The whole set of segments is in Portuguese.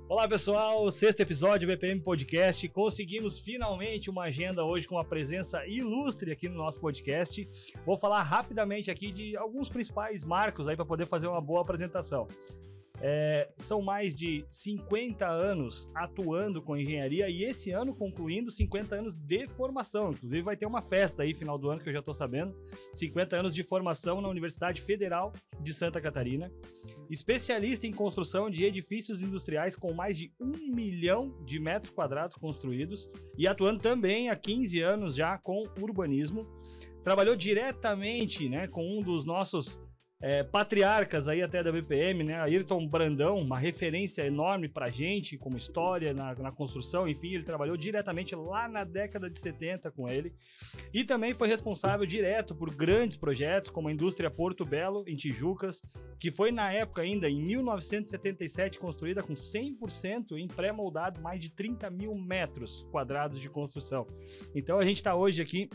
Olá pessoal, sexto episódio do BPM Podcast. Conseguimos finalmente uma agenda hoje com uma presença ilustre aqui no nosso podcast. Vou falar rapidamente aqui de alguns principais marcos aí para poder fazer uma boa apresentação. São mais de 50 anos atuando com engenharia e esse ano concluindo 50 anos de formação. Inclusive vai ter uma festa aí final do ano que eu já estou sabendo. 50 anos de formação na Universidade Federal de Santa Catarina. Especialista em construção de edifícios industriais com mais de 1 milhão de metros quadrados construídos e atuando também há 15 anos já com urbanismo. Trabalhou diretamente, com um dos nossos patriarcas aí até da BPM, Ayrton Brandão, uma referência enorme pra gente, como história na construção, enfim, ele trabalhou diretamente lá na década de 70 com ele, e também foi responsável direto por grandes projetos, como a indústria Porto Belo, em Tijucas, que foi na época ainda, em 1977, construída com 100% em pré-moldado, mais de 30 mil metros quadrados de construção. Então a gente tá hoje aqui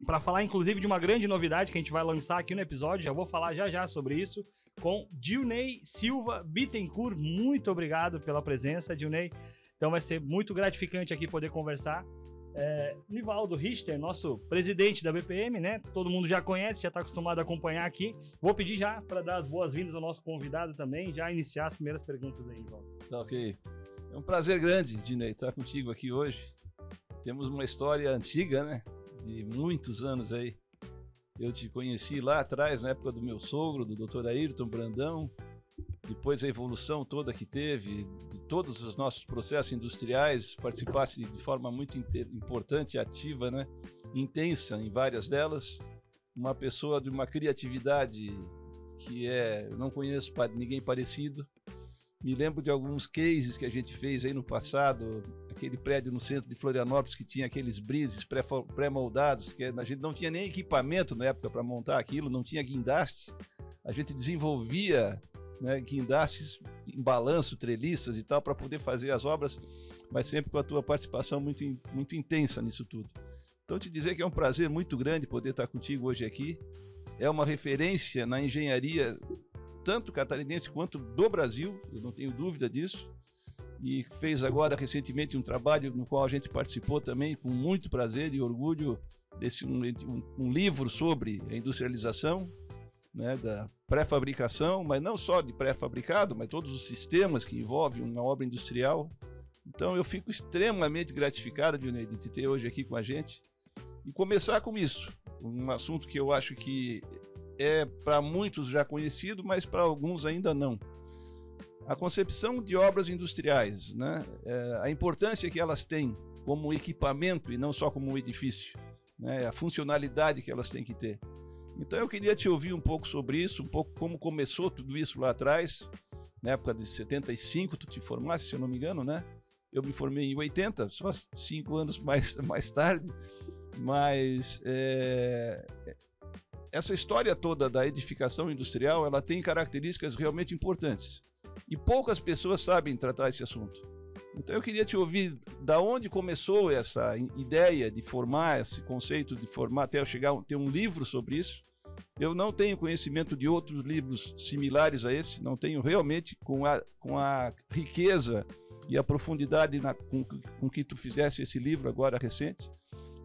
para falar, inclusive, de uma grande novidade que a gente vai lançar aqui no episódio, já vou falar já sobre isso, com Dilney Silva Bittencourt. Muito obrigado pela presença, Dilney. Então vai ser muito gratificante aqui poder conversar. Nivaldo Richter, nosso presidente da BPM, todo mundo já conhece, já está acostumado a acompanhar aqui. Vou pedir já para dar as boas-vindas ao nosso convidado também, já iniciar as primeiras perguntas aí, Nivaldo. Tá ok. É um prazer grande, Dilney, estar contigo aqui hoje. Temos uma história antiga, de muitos anos aí. Eu te conheci lá atrás, na época do meu sogro, do Dr. Ayrton Brandão, depois a evolução toda que teve, de todos os nossos processos industriais, participasse de forma muito importante e ativa, intensa em várias delas, uma pessoa de uma criatividade que eu não conheço ninguém parecido. Me lembro de alguns cases que a gente fez aí no passado, aquele prédio no centro de Florianópolis que tinha aqueles brises pré-moldados, que a gente não tinha nem equipamento na época para montar aquilo, não tinha guindaste. A gente desenvolvia guindastes em balanço, treliças e tal, para poder fazer as obras, mas sempre com a tua participação muito, muito intensa nisso tudo. Então, te dizer que é um prazer muito grande poder estar contigo hoje aqui. É uma referência na engenharia tanto catarinense quanto do Brasil, eu não tenho dúvida disso, e fez agora recentemente um trabalho no qual a gente participou também com muito prazer e orgulho desse um livro sobre a industrialização, da pré-fabricação, mas não só de pré-fabricado, mas todos os sistemas que envolvem uma obra industrial. Então eu fico extremamente gratificado, Dilney, de te ter hoje aqui com a gente e começar com isso, um assunto que eu acho que é para muitos já conhecido, mas para alguns ainda não. A concepção de obras industriais, a importância que elas têm como equipamento e não só como um edifício, a funcionalidade que elas têm que ter. Então eu queria te ouvir um pouco sobre isso, um pouco como começou tudo isso lá atrás, na época de 75, tu te formaste, se eu não me engano, Eu me formei em 80, só 5 anos mais tarde, mas essa história toda da edificação industrial, ela tem características realmente importantes. E poucas pessoas sabem tratar esse assunto. Então eu queria te ouvir da onde começou essa ideia de formar, esse conceito de formar, até eu chegar a ter um livro sobre isso. Eu não tenho conhecimento de outros livros similares a esse, não tenho realmente com a riqueza e a profundidade com que tu fizesse esse livro agora recente.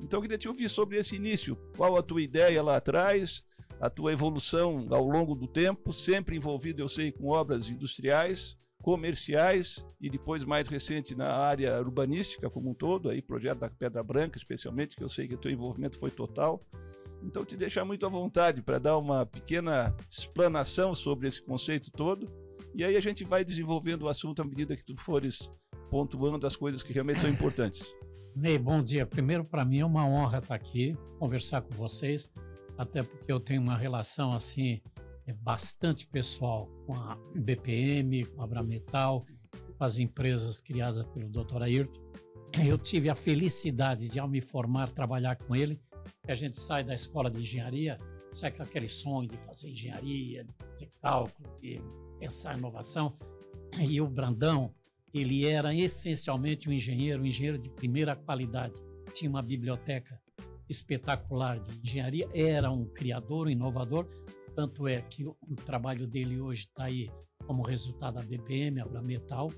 Então eu queria te ouvir sobre esse início, qual a tua ideia lá atrás, a tua evolução ao longo do tempo, sempre envolvido, eu sei, com obras industriais, comerciais e depois mais recente na área urbanística como um todo, aí projeto da Pedra Branca especialmente, que eu sei que o teu envolvimento foi total. Então te deixar muito à vontade para dar uma pequena explanação sobre esse conceito todo e aí a gente vai desenvolvendo o assunto à medida que tu fores pontuando as coisas que realmente são importantes. Ney, bom dia. Primeiro, para mim é uma honra estar aqui, conversar com vocês, até porque eu tenho uma relação assim bastante pessoal com a BPM, com a Abrametal, com as empresas criadas pelo Dr. Ayrton. Eu tive a felicidade de, ao me formar, trabalhar com ele. A gente sai da escola de engenharia, sai com aquele sonho de fazer engenharia, de fazer cálculo, de pensar em inovação. E o Brandão, ele era essencialmente um engenheiro de primeira qualidade. Tinha uma biblioteca espetacular de engenharia, era um criador, um inovador. Tanto é que o trabalho dele hoje está aí como resultado da BPM, a Abrametal,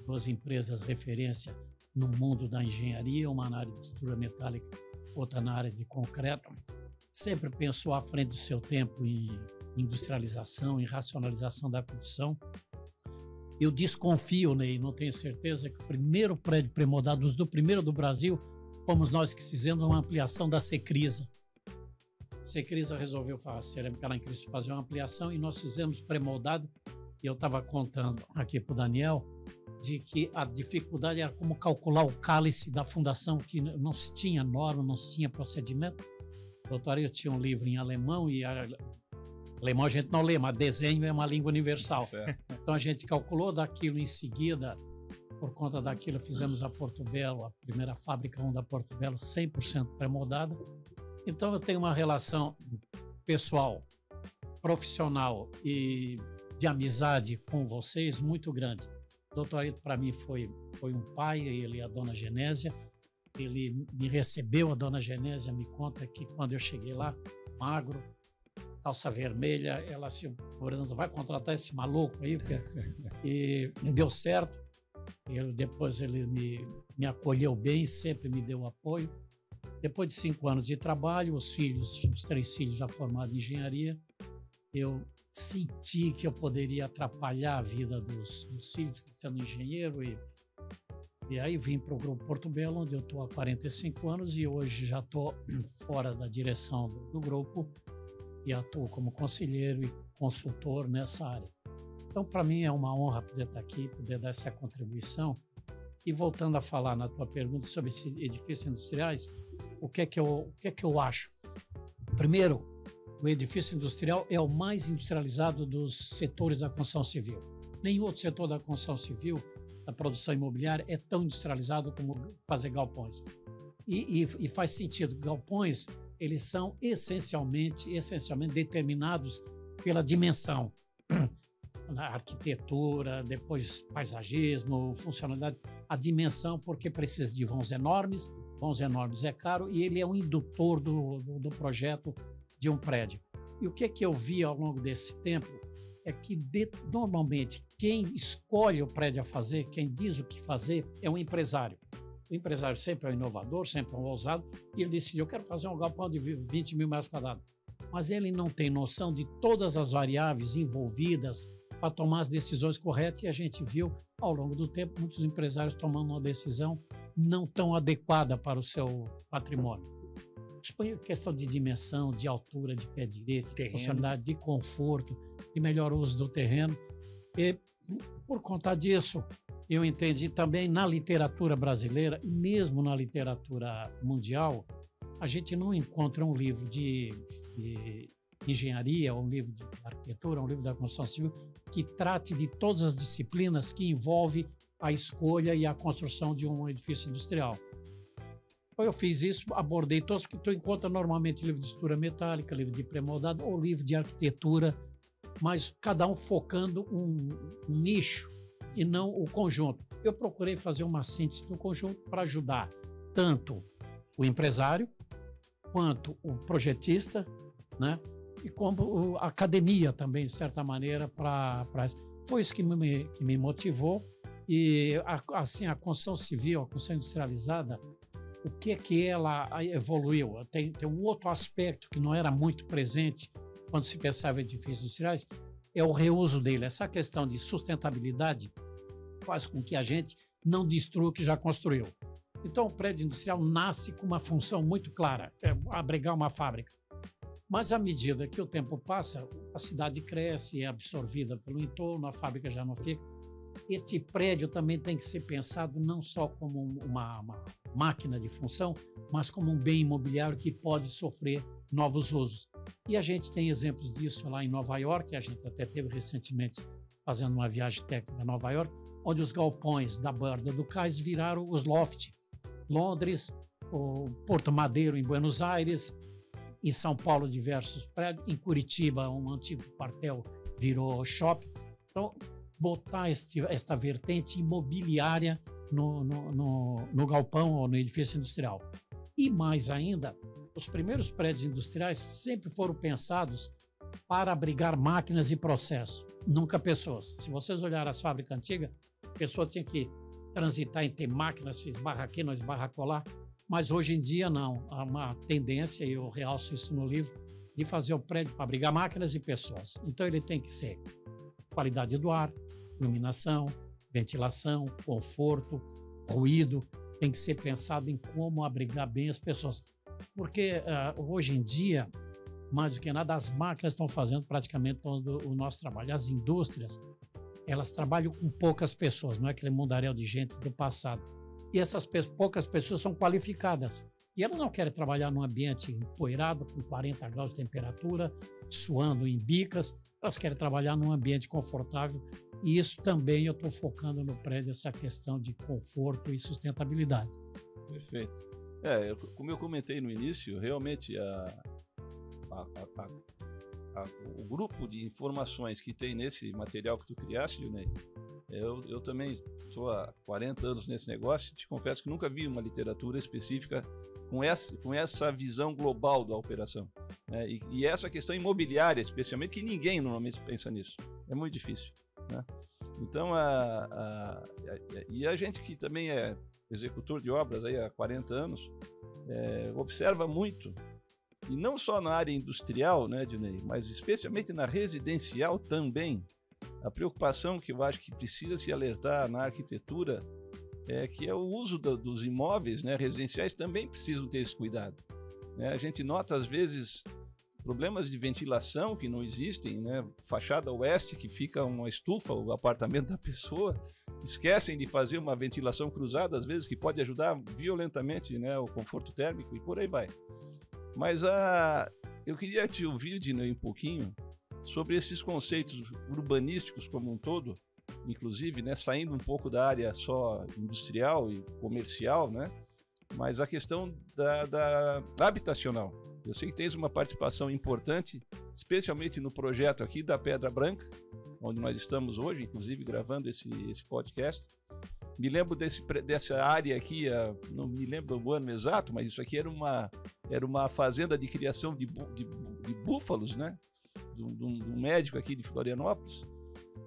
duas empresas referência no mundo da engenharia, uma na área de estrutura metálica, outra na área de concreto. Sempre pensou à frente do seu tempo em industrialização, em racionalização da produção. Eu desconfio, Ney, não tenho certeza, que o primeiro prédio pré-moldado, do primeiro do Brasil, fomos nós que fizemos uma ampliação da Secrisa. A Secrisa resolveu fazer, a Cerâmica lá em Cristo, fazer uma ampliação e nós fizemos pré-moldado. E eu estava contando aqui para o Daniel de que a dificuldade era como calcular o cálice da fundação, que não se tinha norma, não se tinha procedimento. Doutor, eu tinha um livro em alemão e alemão a gente não lê, mas desenho é uma língua universal. Então a gente calculou daquilo em seguida, por conta daquilo fizemos a Porto Belo, a primeira fábrica 1 da Porto Belo, 100% pré-moldada. Então eu tenho uma relação pessoal, profissional e de amizade com vocês muito grande. O doutor Ailton para mim foi um pai, ele e a dona Genésia. Ele me recebeu, a dona Genésia me conta que quando eu cheguei lá, magro, calça vermelha, ela assim, Fernando, vai contratar esse maluco aí? E deu certo. Depois ele me acolheu bem, sempre me deu apoio. Depois de 5 anos de trabalho, os 3 filhos já formados em engenharia, eu senti que eu poderia atrapalhar a vida dos filhos, sendo engenheiro, e aí vim para o Grupo Porto Belo, onde eu estou há 45 anos e hoje já estou fora da direção do grupo e atuo como conselheiro e consultor nessa área. Então, para mim é uma honra poder estar aqui, poder dar essa contribuição. E voltando a falar na tua pergunta sobre esses edifícios industriais, o que é que eu acho? Primeiro, o edifício industrial é o mais industrializado dos setores da construção civil. Nenhum outro setor da construção civil, da produção imobiliária, é tão industrializado como fazer galpões. E faz sentido. Galpões, eles são essencialmente determinados pela dimensão. A arquitetura, depois paisagismo, funcionalidade, a dimensão, porque precisa de vãos enormes é caro e ele é um indutor do projeto de um prédio. E o que eu vi ao longo desse tempo é que normalmente quem escolhe o prédio a fazer, quem diz o que fazer, é um empresário. O empresário sempre é um inovador, sempre é um ousado, e ele decidiu, eu quero fazer um galpão de 20 mil metros quadrados. Mas ele não tem noção de todas as variáveis envolvidas para tomar as decisões corretas, e a gente viu ao longo do tempo muitos empresários tomando uma decisão não tão adequada para o seu patrimônio. Expõe a questão de dimensão, de altura, de pé direito, de funcionalidade, de conforto, de melhor uso do terreno. E por conta disso, eu entendi também na literatura brasileira, e mesmo na literatura mundial, a gente não encontra um livro de engenharia, um livro de arquitetura, um livro da construção civil, que trate de todas as disciplinas que envolvem a escolha e a construção de um edifício industrial. Então eu fiz isso, abordei todos que tu encontra normalmente livro de estrutura metálica, livro de pré-moldado ou livro de arquitetura, mas cada um focando um nicho e não o conjunto. Eu procurei fazer uma síntese do conjunto para ajudar tanto o empresário quanto o projetista, né? E como a academia também, de certa maneira, para foi isso que me motivou. E assim, a construção civil, a construção industrializada, o que ela evoluiu? Tem um outro aspecto que não era muito presente quando se pensava em edifícios industriais, é o reuso dele. Essa questão de sustentabilidade faz com que a gente não destrua o que já construiu. Então, o prédio industrial nasce com uma função muito clara, é abrigar uma fábrica. Mas, à medida que o tempo passa, a cidade cresce, é absorvida pelo entorno, a fábrica já não fica. Este prédio também tem que ser pensado não só como uma máquina de função, mas como um bem imobiliário que pode sofrer novos usos. E a gente tem exemplos disso lá em Nova York, a gente até teve recentemente fazendo uma viagem técnica a Nova York, onde os galpões da borda do cais viraram os loft. Londres, o Porto Madeiro em Buenos Aires, em São Paulo diversos prédios, em Curitiba um antigo quartel virou shopping. Então, botar esta vertente imobiliária no galpão ou no edifício industrial. E mais ainda, os primeiros prédios industriais sempre foram pensados para abrigar máquinas e processos, nunca pessoas. Se vocês olharem as fábricas antigas, a pessoa tinha que transitar entre máquinas, se esbarra aqui, não esbarra colar, mas hoje em dia não. Há uma tendência, e eu realço isso no livro, de fazer o prédio para abrigar máquinas e pessoas. Então ele tem que ser qualidade do ar, iluminação, ventilação, conforto, ruído, tem que ser pensado em como abrigar bem as pessoas. Porque hoje em dia, mais do que nada, as máquinas estão fazendo praticamente todo o nosso trabalho. As indústrias, elas trabalham com poucas pessoas, não é aquele mundaréu de gente do passado. E essas poucas pessoas são qualificadas. E elas não querem trabalhar num ambiente empoeirado, com 40 graus de temperatura, suando em bicas. Elas querem trabalhar num ambiente confortável. E isso também eu estou focando no prédio, essa questão de conforto e sustentabilidade. Perfeito. Como eu comentei no início, realmente o grupo de informações que tem nesse material que tu criaste, Ney, eu também estou há 40 anos nesse negócio, te confesso que nunca vi uma literatura específica com essa visão global da operação, né? E essa questão imobiliária, especialmente, que ninguém normalmente pensa nisso. É muito difícil, né? Então, e a gente que também é executor de obras aí há 40 anos, observa muito, e não só na área industrial, né, Dinei, mas especialmente na residencial também, a preocupação que eu acho que precisa se alertar na arquitetura que é o uso dos imóveis, né, residenciais também precisam ter esse cuidado, né? A gente nota às vezes problemas de ventilação que não existem, né? Fachada oeste que fica uma estufa, o apartamento da pessoa, esquecem de fazer uma ventilação cruzada às vezes que pode ajudar violentamente, né, o conforto térmico e por aí vai. Mas eu queria te ouvir, Dinei, um pouquinho sobre esses conceitos urbanísticos como um todo, inclusive, né, saindo um pouco da área só industrial e comercial, né, mas a questão da habitacional. Eu sei que tens uma participação importante, especialmente no projeto aqui da Pedra Branca, onde nós estamos hoje, inclusive gravando esse podcast. Me lembro dessa área aqui, não me lembro o ano exato, mas isso aqui era uma fazenda de criação de búfalos, né? De um médico aqui de Florianópolis.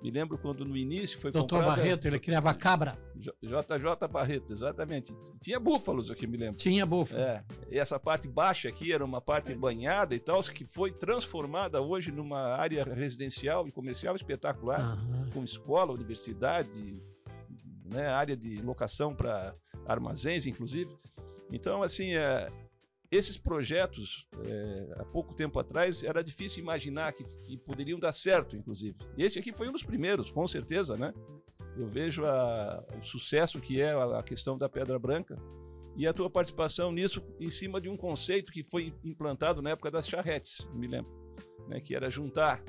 Me lembro quando no início foi comprado... Doutor Barreto, ele criava cabra. JJ Barreto, exatamente. Tinha búfalos aqui, me lembro. Tinha búfalo. E essa parte baixa aqui era uma parte banhada e tal, que foi transformada hoje numa área residencial e comercial espetacular, com escola, universidade, né, área de locação para armazéns, inclusive. Então, assim, esses projetos, há pouco tempo atrás, era difícil imaginar que poderiam dar certo, inclusive. E esse aqui foi um dos primeiros, com certeza, né? Eu vejo o sucesso que é a questão da Pedra Branca e a tua participação nisso em cima de um conceito que foi implantado na época das charretes, me lembro, né, que era juntar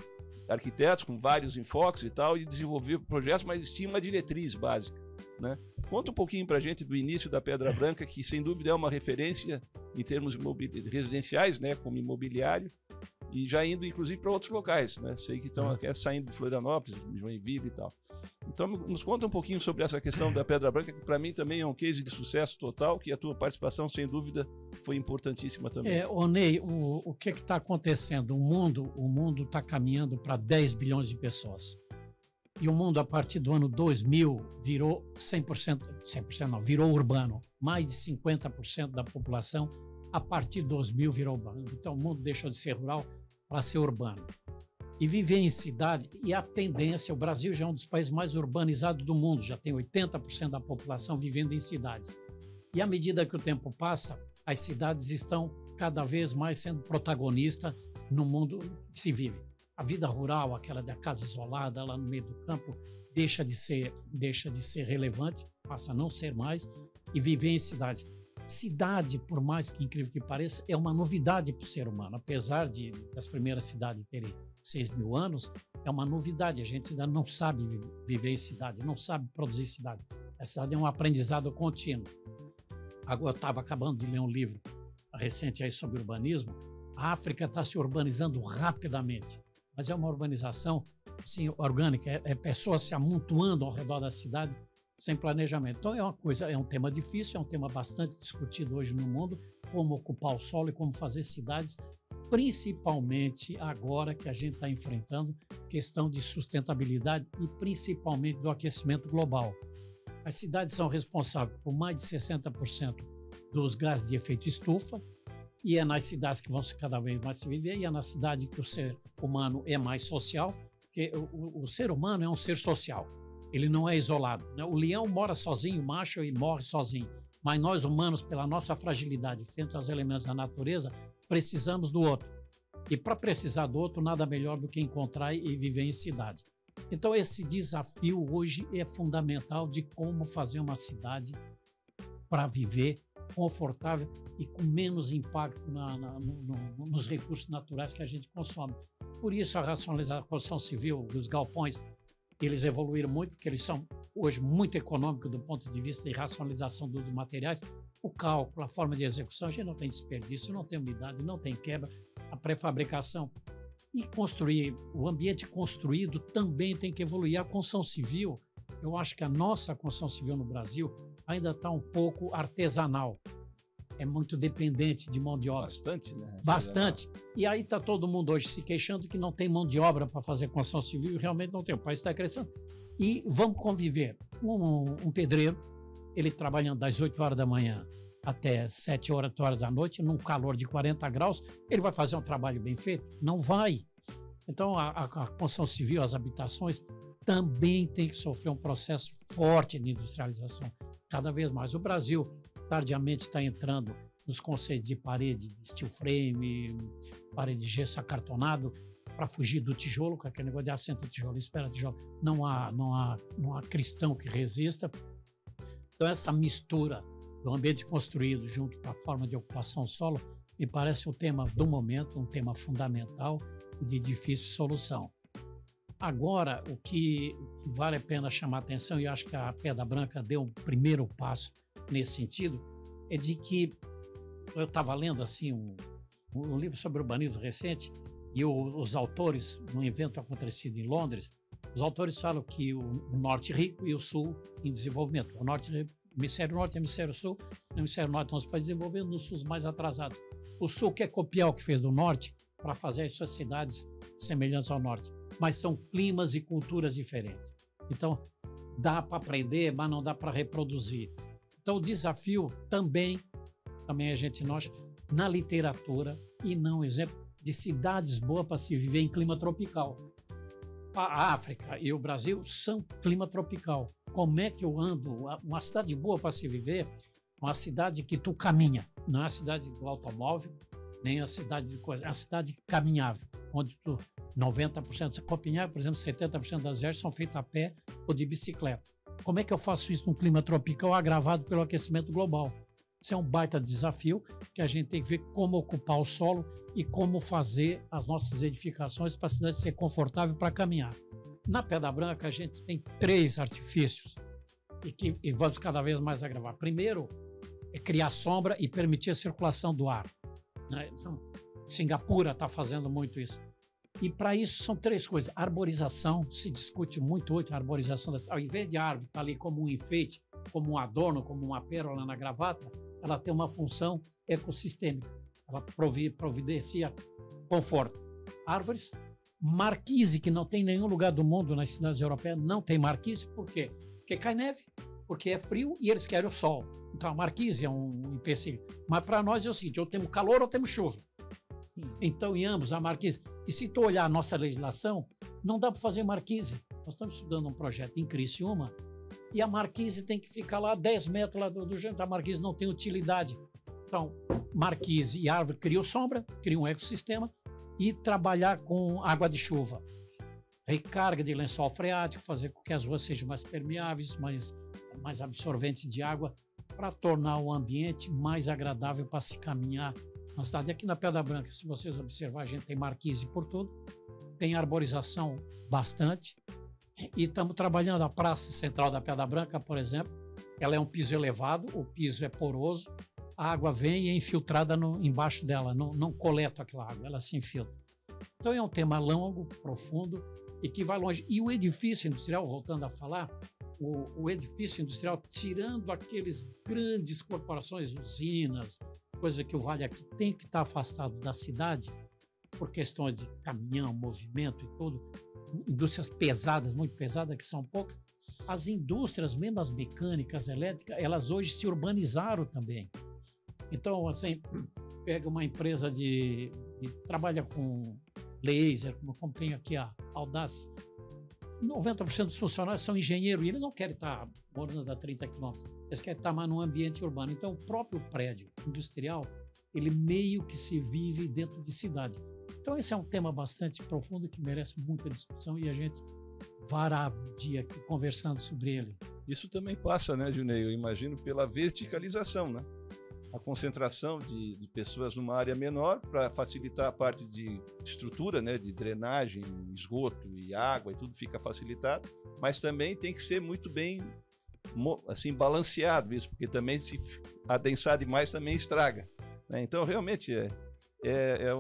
arquitetos com vários enfoques e tal e desenvolver projetos, mas tinha uma diretriz básica, né? Conta um pouquinho para a gente do início da Pedra Branca, que sem dúvida é uma referência em termos residenciais, né, como imobiliário, e já indo inclusive para outros locais, né? Sei que estão saindo de Florianópolis, de Joinville e tal. Então nos conta um pouquinho sobre essa questão da Pedra Branca, que para mim também é um case de sucesso total, que a tua participação sem dúvida foi importantíssima também. Ney, o que está acontecendo? O mundo está caminhando para 10 bilhões de pessoas. E o mundo, a partir do ano 2000, virou 100% não, virou urbano. Mais de 50% da população, a partir de 2000, virou urbano. Então, o mundo deixou de ser rural para ser urbano. E viver em cidade, e a tendência, o Brasil já é um dos países mais urbanizados do mundo, já tem 80% da população vivendo em cidades. E à medida que o tempo passa, as cidades estão cada vez mais sendo protagonistas no mundo que se vive. A vida rural, aquela da casa isolada lá no meio do campo, deixa de ser relevante, passa a não ser mais, e viver em cidades. Cidade, por mais que incrível que pareça, é uma novidade para o ser humano. Apesar das primeiras cidades terem 6 mil anos, é uma novidade. A gente ainda não sabe viver em cidade, não sabe produzir cidade. A cidade é um aprendizado contínuo. Agora, eu estava acabando de ler um livro recente aí sobre urbanismo. A África está se urbanizando rapidamente. Mas é uma urbanização assim, orgânica, pessoas se amontoando ao redor da cidade sem planejamento. Então é um tema difícil, é um tema bastante discutido hoje no mundo, como ocupar o solo e como fazer cidades principalmente agora que a gente está enfrentando questão de sustentabilidade e principalmente do aquecimento global. As cidades são responsáveis por mais de 60% dos gases de efeito estufa, e é nas cidades que vão cada vez mais se viver, e é na cidade que o ser humano é mais social, porque o ser humano é um ser social, ele não é isolado, né? O leão mora sozinho, o macho, e morre sozinho, mas nós humanos, pela nossa fragilidade frente aos elementos da natureza, precisamos do outro. E para precisar do outro, nada melhor do que encontrar e viver em cidade. Então esse desafio hoje é fundamental de como fazer uma cidade para viver confortável e com menos impacto nos recursos naturais que a gente consome. Por isso a racionalização da construção civil, dos galpões, eles evoluíram muito, porque eles são hoje muito econômicos do ponto de vista de racionalização dos materiais. O cálculo, a forma de execução, a gente não tem desperdício, não tem umidade, não tem quebra, a pré-fabricação. E construir, o ambiente construído também tem que evoluir. A construção civil, eu acho que a nossa construção civil no Brasil ainda está um pouco artesanal. É muito dependente de mão de obra. Bastante, né? Bastante. E aí está todo mundo hoje se queixando que não tem mão de obra para fazer construção civil e realmente não tem. O país está crescendo. E vamos conviver. Um pedreiro, ele trabalhando das 8 horas da manhã até 7 horas, 8 horas da noite, num calor de 40 graus, ele vai fazer um trabalho bem feito? Não vai. Então, a construção civil, as habitações, também tem que sofrer um processo forte de industrialização, cada vez mais. O Brasil, tardiamente, está entrando nos conceitos de parede de steel frame, parede de gesso acartonado, para fugir do tijolo, com aquele negócio de assenta tijolo, espera tijolo. Não há cristão que resista. Então, essa mistura do ambiente construído junto com a forma de ocupação do solo me parece o tema do momento, um tema fundamental e de difícil solução. Agora, o que vale a pena chamar a atenção, e acho que a Pedra Branca deu um primeiro passo nesse sentido, é de que eu estava lendo assim um livro sobre urbanismo recente, e os autores, num evento acontecido em Londres, os autores falam que o norte rico e o sul em desenvolvimento. O norte, hemisfério norte e hemisfério sul. No hemisfério norte estão os países desenvolvendo, nos sul mais atrasados. O sul quer copiar o que fez do norte para fazer as suas cidades semelhantes ao norte, mas são climas e culturas diferentes. Então, dá para aprender, mas não dá para reproduzir. Então, o desafio também a gente nota na literatura e não exemplo de cidades boas para se viver em clima tropical. A África e o Brasil são clima tropical. Como é que eu ando? Uma cidade boa para se viver, uma cidade que tu caminha, não é a cidade do automóvel, nem a cidade de coisa, é a cidade caminhável, onde tu 90%, Copenhague, por exemplo, 70% das viagens são feitas a pé ou de bicicleta. Como é que eu faço isso num clima tropical agravado pelo aquecimento global? Isso é um baita desafio que a gente tem que ver como ocupar o solo e como fazer as nossas edificações para a cidade ser confortável para caminhar. Na Pedra Branca, a gente tem 3 artifícios e vamos cada vez mais agravar. Primeiro, é criar sombra e permitir a circulação do ar. Então, Singapura está fazendo muito isso. E para isso são 3 coisas. Arborização, se discute muito hoje a arborização. Ao invés de a árvore estar ali como um enfeite, como um adorno, como uma pérola na gravata, ela tem uma função ecossistêmica. Ela providencia conforto. Árvores, marquise, que não tem em nenhum lugar do mundo, nas cidades europeias, não tem marquise. Por quê? Porque cai neve, porque é frio e eles querem o sol. Então a marquise é um empecilho. Mas para nós é o seguinte, ou temos calor ou temos chuva. Então, em ambos, a marquise. E se tu olhar a nossa legislação, não dá para fazer marquise. Nós estamos estudando um projeto em Criciúma e a marquise tem que ficar lá 10 metros lá do jeito. A marquise não tem utilidade. Então, marquise e árvore criam sombra, criam um ecossistema e trabalhar com água de chuva. Recarga de lençol freático, fazer com que as ruas sejam mais permeáveis, mais absorventes de água, para tornar o ambiente mais agradável para se caminhar na cidade. Aqui na Pedra Branca, se vocês observarem, a gente tem marquise por tudo, tem arborização bastante, e estamos trabalhando a praça central da Pedra Branca, por exemplo. Ela é um piso elevado, o piso é poroso, a água vem e é infiltrada embaixo dela, não coleta aquela água, ela se infiltra. Então é um tema longo, profundo e que vai longe. E o edifício industrial, voltando a falar, o edifício industrial, tirando aqueles grandes corporações, usinas, coisa que o Vale aqui tem que estar afastado da cidade, por questões de caminhão, movimento e tudo, indústrias pesadas, muito pesadas, que são poucas, as indústrias, mesmo as mecânicas, elétricas, elas hoje se urbanizaram também. Então, assim, pega uma empresa que trabalha com laser, como tem aqui a Audaz, 90% dos funcionários são engenheiros e eles não querem estar morando a 30 quilômetros, eles querem estar mais num ambiente urbano. Então, o próprio prédio industrial, ele meio que se vive dentro de cidade. Então, esse é um tema bastante profundo que merece muita discussão e a gente vará o dia aqui conversando sobre ele. Isso também passa, né, Junei? Eu imagino pela verticalização, né? A concentração de pessoas numa área menor para facilitar a parte de estrutura, né, de drenagem, esgoto e água e tudo fica facilitado, mas também tem que ser muito bem assim, balanceado isso, porque também se adensar demais também estraga, né? Então, realmente, é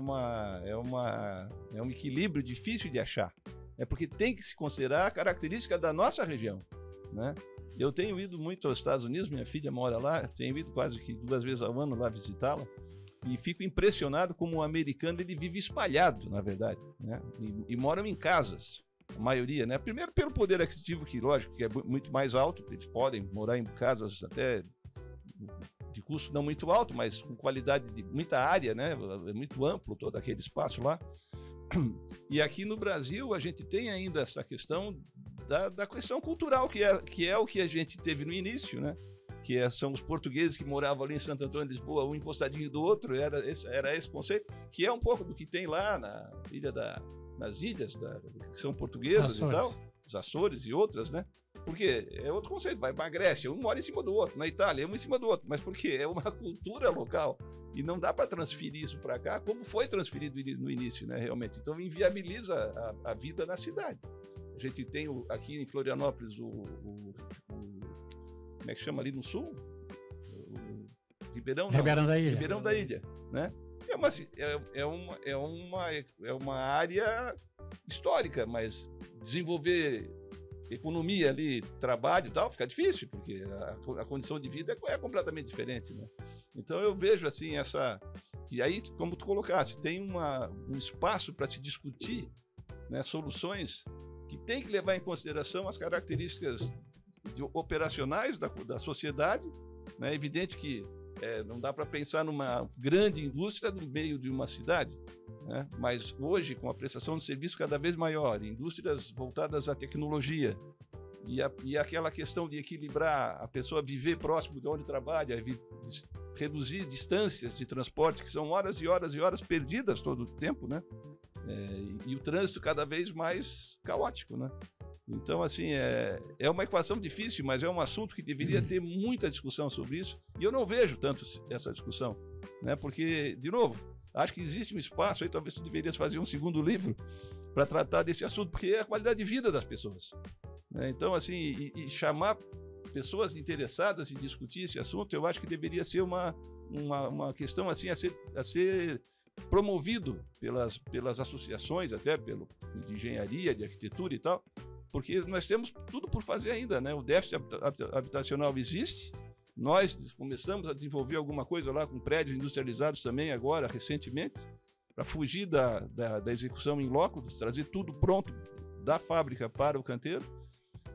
um equilíbrio difícil de achar. É porque tem que se considerar a característica da nossa região, né? Eu tenho ido muito aos Estados Unidos, minha filha mora lá, tenho ido quase que 2 vezes ao ano lá visitá-la, e fico impressionado como o americano ele vive espalhado, na verdade, né? E moram em casas, a maioria, né? Primeiro pelo poder aquisitivo, que lógico que é muito mais alto, eles podem morar em casas até de custo não muito alto, mas com qualidade de muita área, né? É muito amplo todo aquele espaço lá. E aqui no Brasil a gente tem ainda essa questão da questão cultural, que é o que a gente teve no início, né? São os portugueses que moravam ali em Santo Antônio de Lisboa, um encostadinho do outro, era esse conceito, que é um pouco do que tem lá nas ilhas que são portuguesas e tal, os Açores e outras, né? Porque é outro conceito, vai para a Grécia, um mora em cima do outro, na Itália, um em cima do outro, mas por quê? É uma cultura local e não dá para transferir isso para cá, como foi transferido no início, né, realmente. Então inviabiliza a vida na cidade. A gente tem aqui em Florianópolis como é que chama ali no sul? Ribeirão da Ilha. Ribeirão da Ilha, né? É uma área histórica, mas desenvolver economia ali, trabalho e tal, fica difícil, porque a condição de vida é completamente diferente, né? Então eu vejo assim que aí, como tu colocaste, tem um espaço para se discutir, né, soluções que tem que levar em consideração as características operacionais da sociedade, né? É evidente que não dá para pensar numa grande indústria no meio de uma cidade, né? Mas hoje, com a prestação de serviço cada vez maior, indústrias voltadas à tecnologia e aquela questão de equilibrar a pessoa viver próximo de onde trabalha, reduzir distâncias de transporte, que são horas e horas e horas perdidas todo o tempo, né? E o trânsito cada vez mais caótico, né? Então, assim, é uma equação difícil, mas é um assunto que deveria ter muita discussão sobre isso, e eu não vejo tanto essa discussão, né? Porque, de novo, acho que existe um espaço aí, talvez tu deverias fazer um segundo livro para tratar desse assunto, porque é a qualidade de vida das pessoas, né? Então, assim, e chamar pessoas interessadas em discutir esse assunto, eu acho que deveria ser uma questão assim a ser promovido pelas associações, até de engenharia, de arquitetura e tal, porque nós temos tudo por fazer ainda, né? O déficit habitacional existe, nós começamos a desenvolver alguma coisa lá com prédios industrializados também agora, recentemente, para fugir da execução em loco, trazer tudo pronto da fábrica para o canteiro,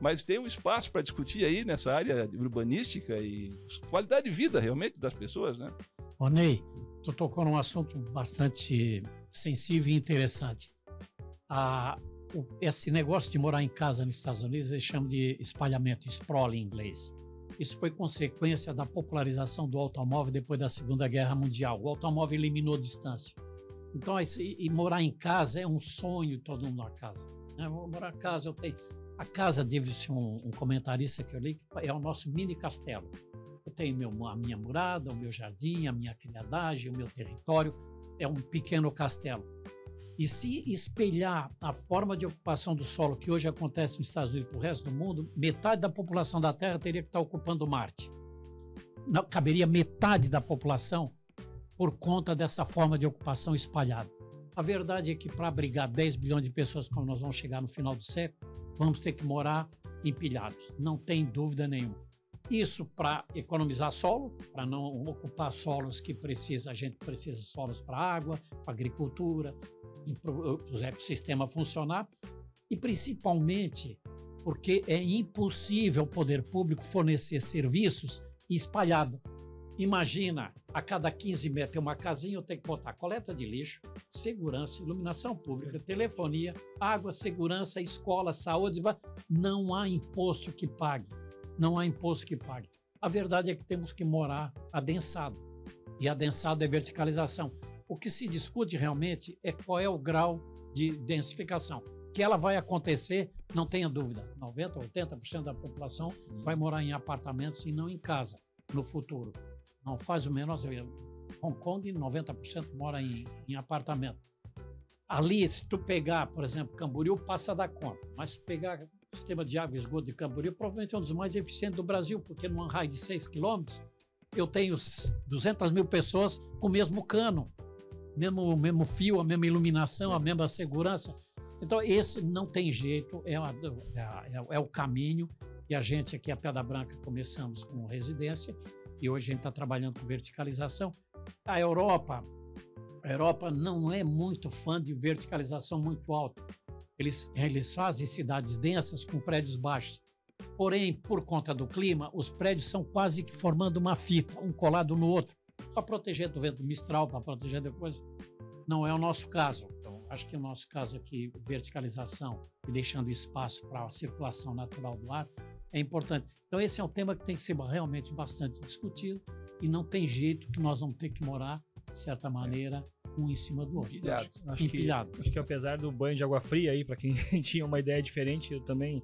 mas tem um espaço para discutir aí nessa área urbanística e qualidade de vida realmente das pessoas, né? Ô Ney, tu tocou num assunto bastante sensível e interessante. Esse negócio de morar em casa nos Estados Unidos, eles chamam de espalhamento, sprawl em inglês. Isso foi consequência da popularização do automóvel depois da Segunda Guerra Mundial. O automóvel eliminou distância. Então, morar em casa é um sonho de todo mundo na casa. Né? Vou morar em casa, a casa, Davidson, um comentarista que eu li, é o nosso mini castelo. Eu tenho a minha morada, o meu jardim, a minha criadagem, o meu território, é um pequeno castelo. E se espelhar a forma de ocupação do solo que hoje acontece nos Estados Unidos para o resto do mundo, metade da população da Terra teria que estar ocupando Marte. Não, caberia metade da população por conta dessa forma de ocupação espalhada. A verdade é que para abrigar 10 bilhões de pessoas, como nós vamos chegar no final do século, vamos ter que morar empilhados, não tem dúvida nenhuma. Isso para economizar solo, para não ocupar solos que a gente precisa de solos para água, para agricultura, o ecossistema funcionar, e principalmente porque é impossível o poder público fornecer serviços espalhado. Imagina, a cada 15 metros tem uma casinha, eu tenho que botar coleta de lixo, segurança, iluminação pública, telefonia, água, segurança, escola, saúde. Não há imposto que pague. Não há imposto que pague. A verdade é que temos que morar adensado. E adensado é verticalização. O que se discute realmente é qual é o grau de densificação. Que ela vai acontecer, não tenha dúvida. 90%, 80% da população vai morar em apartamentos e não em casa no futuro. Não faz o menor sentido. Hong Kong, 90% mora em apartamento. Ali, se tu pegar, por exemplo, Camboriú, passa da conta. Mas se pegar o sistema de água e esgoto de Camboriú, provavelmente é um dos mais eficientes do Brasil, porque num raio de 6 quilômetros, eu tenho 200 mil pessoas com o mesmo cano, mesmo fio, a mesma iluminação, a mesma segurança. Então, esse não tem jeito, é o caminho. E a gente aqui, a Pedra Branca, começamos com residência e hoje a gente está trabalhando com verticalização. A Europa não é muito fã de verticalização muito alta. Eles fazem cidades densas com prédios baixos. Porém, por conta do clima, os prédios são quase que formando uma fita, um colado no outro, para proteger do vento mistral, para proteger da coisa. Não é o nosso caso. Então, acho que o nosso caso aqui, verticalização e deixando espaço para a circulação natural do ar, é importante. Então, esse é um tema que tem que ser realmente bastante discutido e não tem jeito que nós vamos ter que morar, de certa maneira, um em cima do outro. Empilhado. Acho que apesar do banho de água fria aí, para quem tinha uma ideia diferente, eu também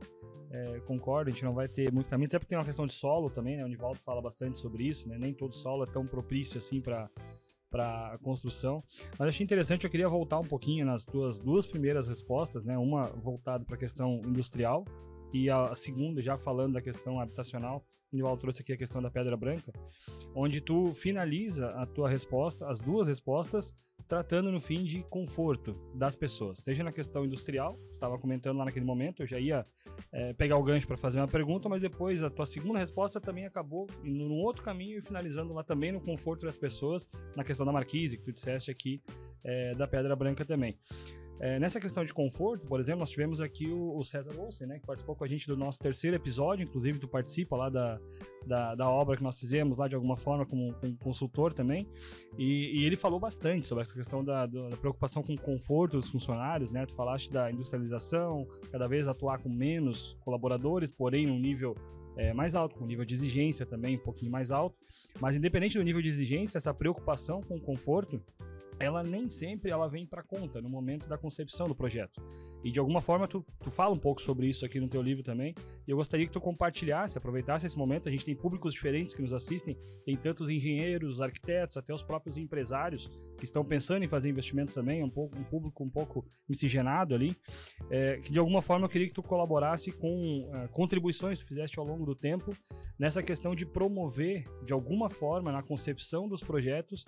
concordo, a gente não vai ter muito caminho, até porque tem uma questão de solo também, né? O Nivaldo fala bastante sobre isso, né? Nem todo solo é tão propício assim para a construção. Mas achei interessante, eu queria voltar um pouquinho nas tuas duas primeiras respostas, né? Uma voltada para a questão industrial e a segunda já falando da questão habitacional. O Nivaldo trouxe aqui a questão da Pedra Branca, onde tu finaliza a tua resposta, as duas respostas, tratando no fim de conforto das pessoas, seja na questão industrial, estava comentando lá naquele momento, eu já ia pegar o gancho para fazer uma pergunta, mas depois a tua segunda resposta também acabou indo num outro caminho e finalizando lá também no conforto das pessoas, na questão da marquise, que tu disseste aqui, da Pedra Branca também. Nessa questão de conforto, por exemplo, nós tivemos aqui o César Olsen, né, que participou com a gente do nosso terceiro episódio, inclusive tu participa lá da obra que nós fizemos lá de alguma forma como consultor também, e ele falou bastante sobre essa questão da preocupação com o conforto dos funcionários, né, tu falaste da industrialização, cada vez atuar com menos colaboradores, porém num nível mais alto, com um nível de exigência também um pouquinho mais alto, mas independente do nível de exigência, essa preocupação com o conforto, ela nem sempre ela vem para conta no momento da concepção do projeto. E de alguma forma tu fala um pouco sobre isso aqui no teu livro também, e eu gostaria que tu compartilhasse, aproveitasse esse momento. A gente tem públicos diferentes que nos assistem, tem tantos engenheiros, arquitetos, até os próprios empresários que estão pensando em fazer investimentos também, um público um pouco miscigenado ali, que de alguma forma eu queria que tu colaborasse com contribuições que tu fizeste ao longo do tempo nessa questão de promover, de alguma forma, na concepção dos projetos,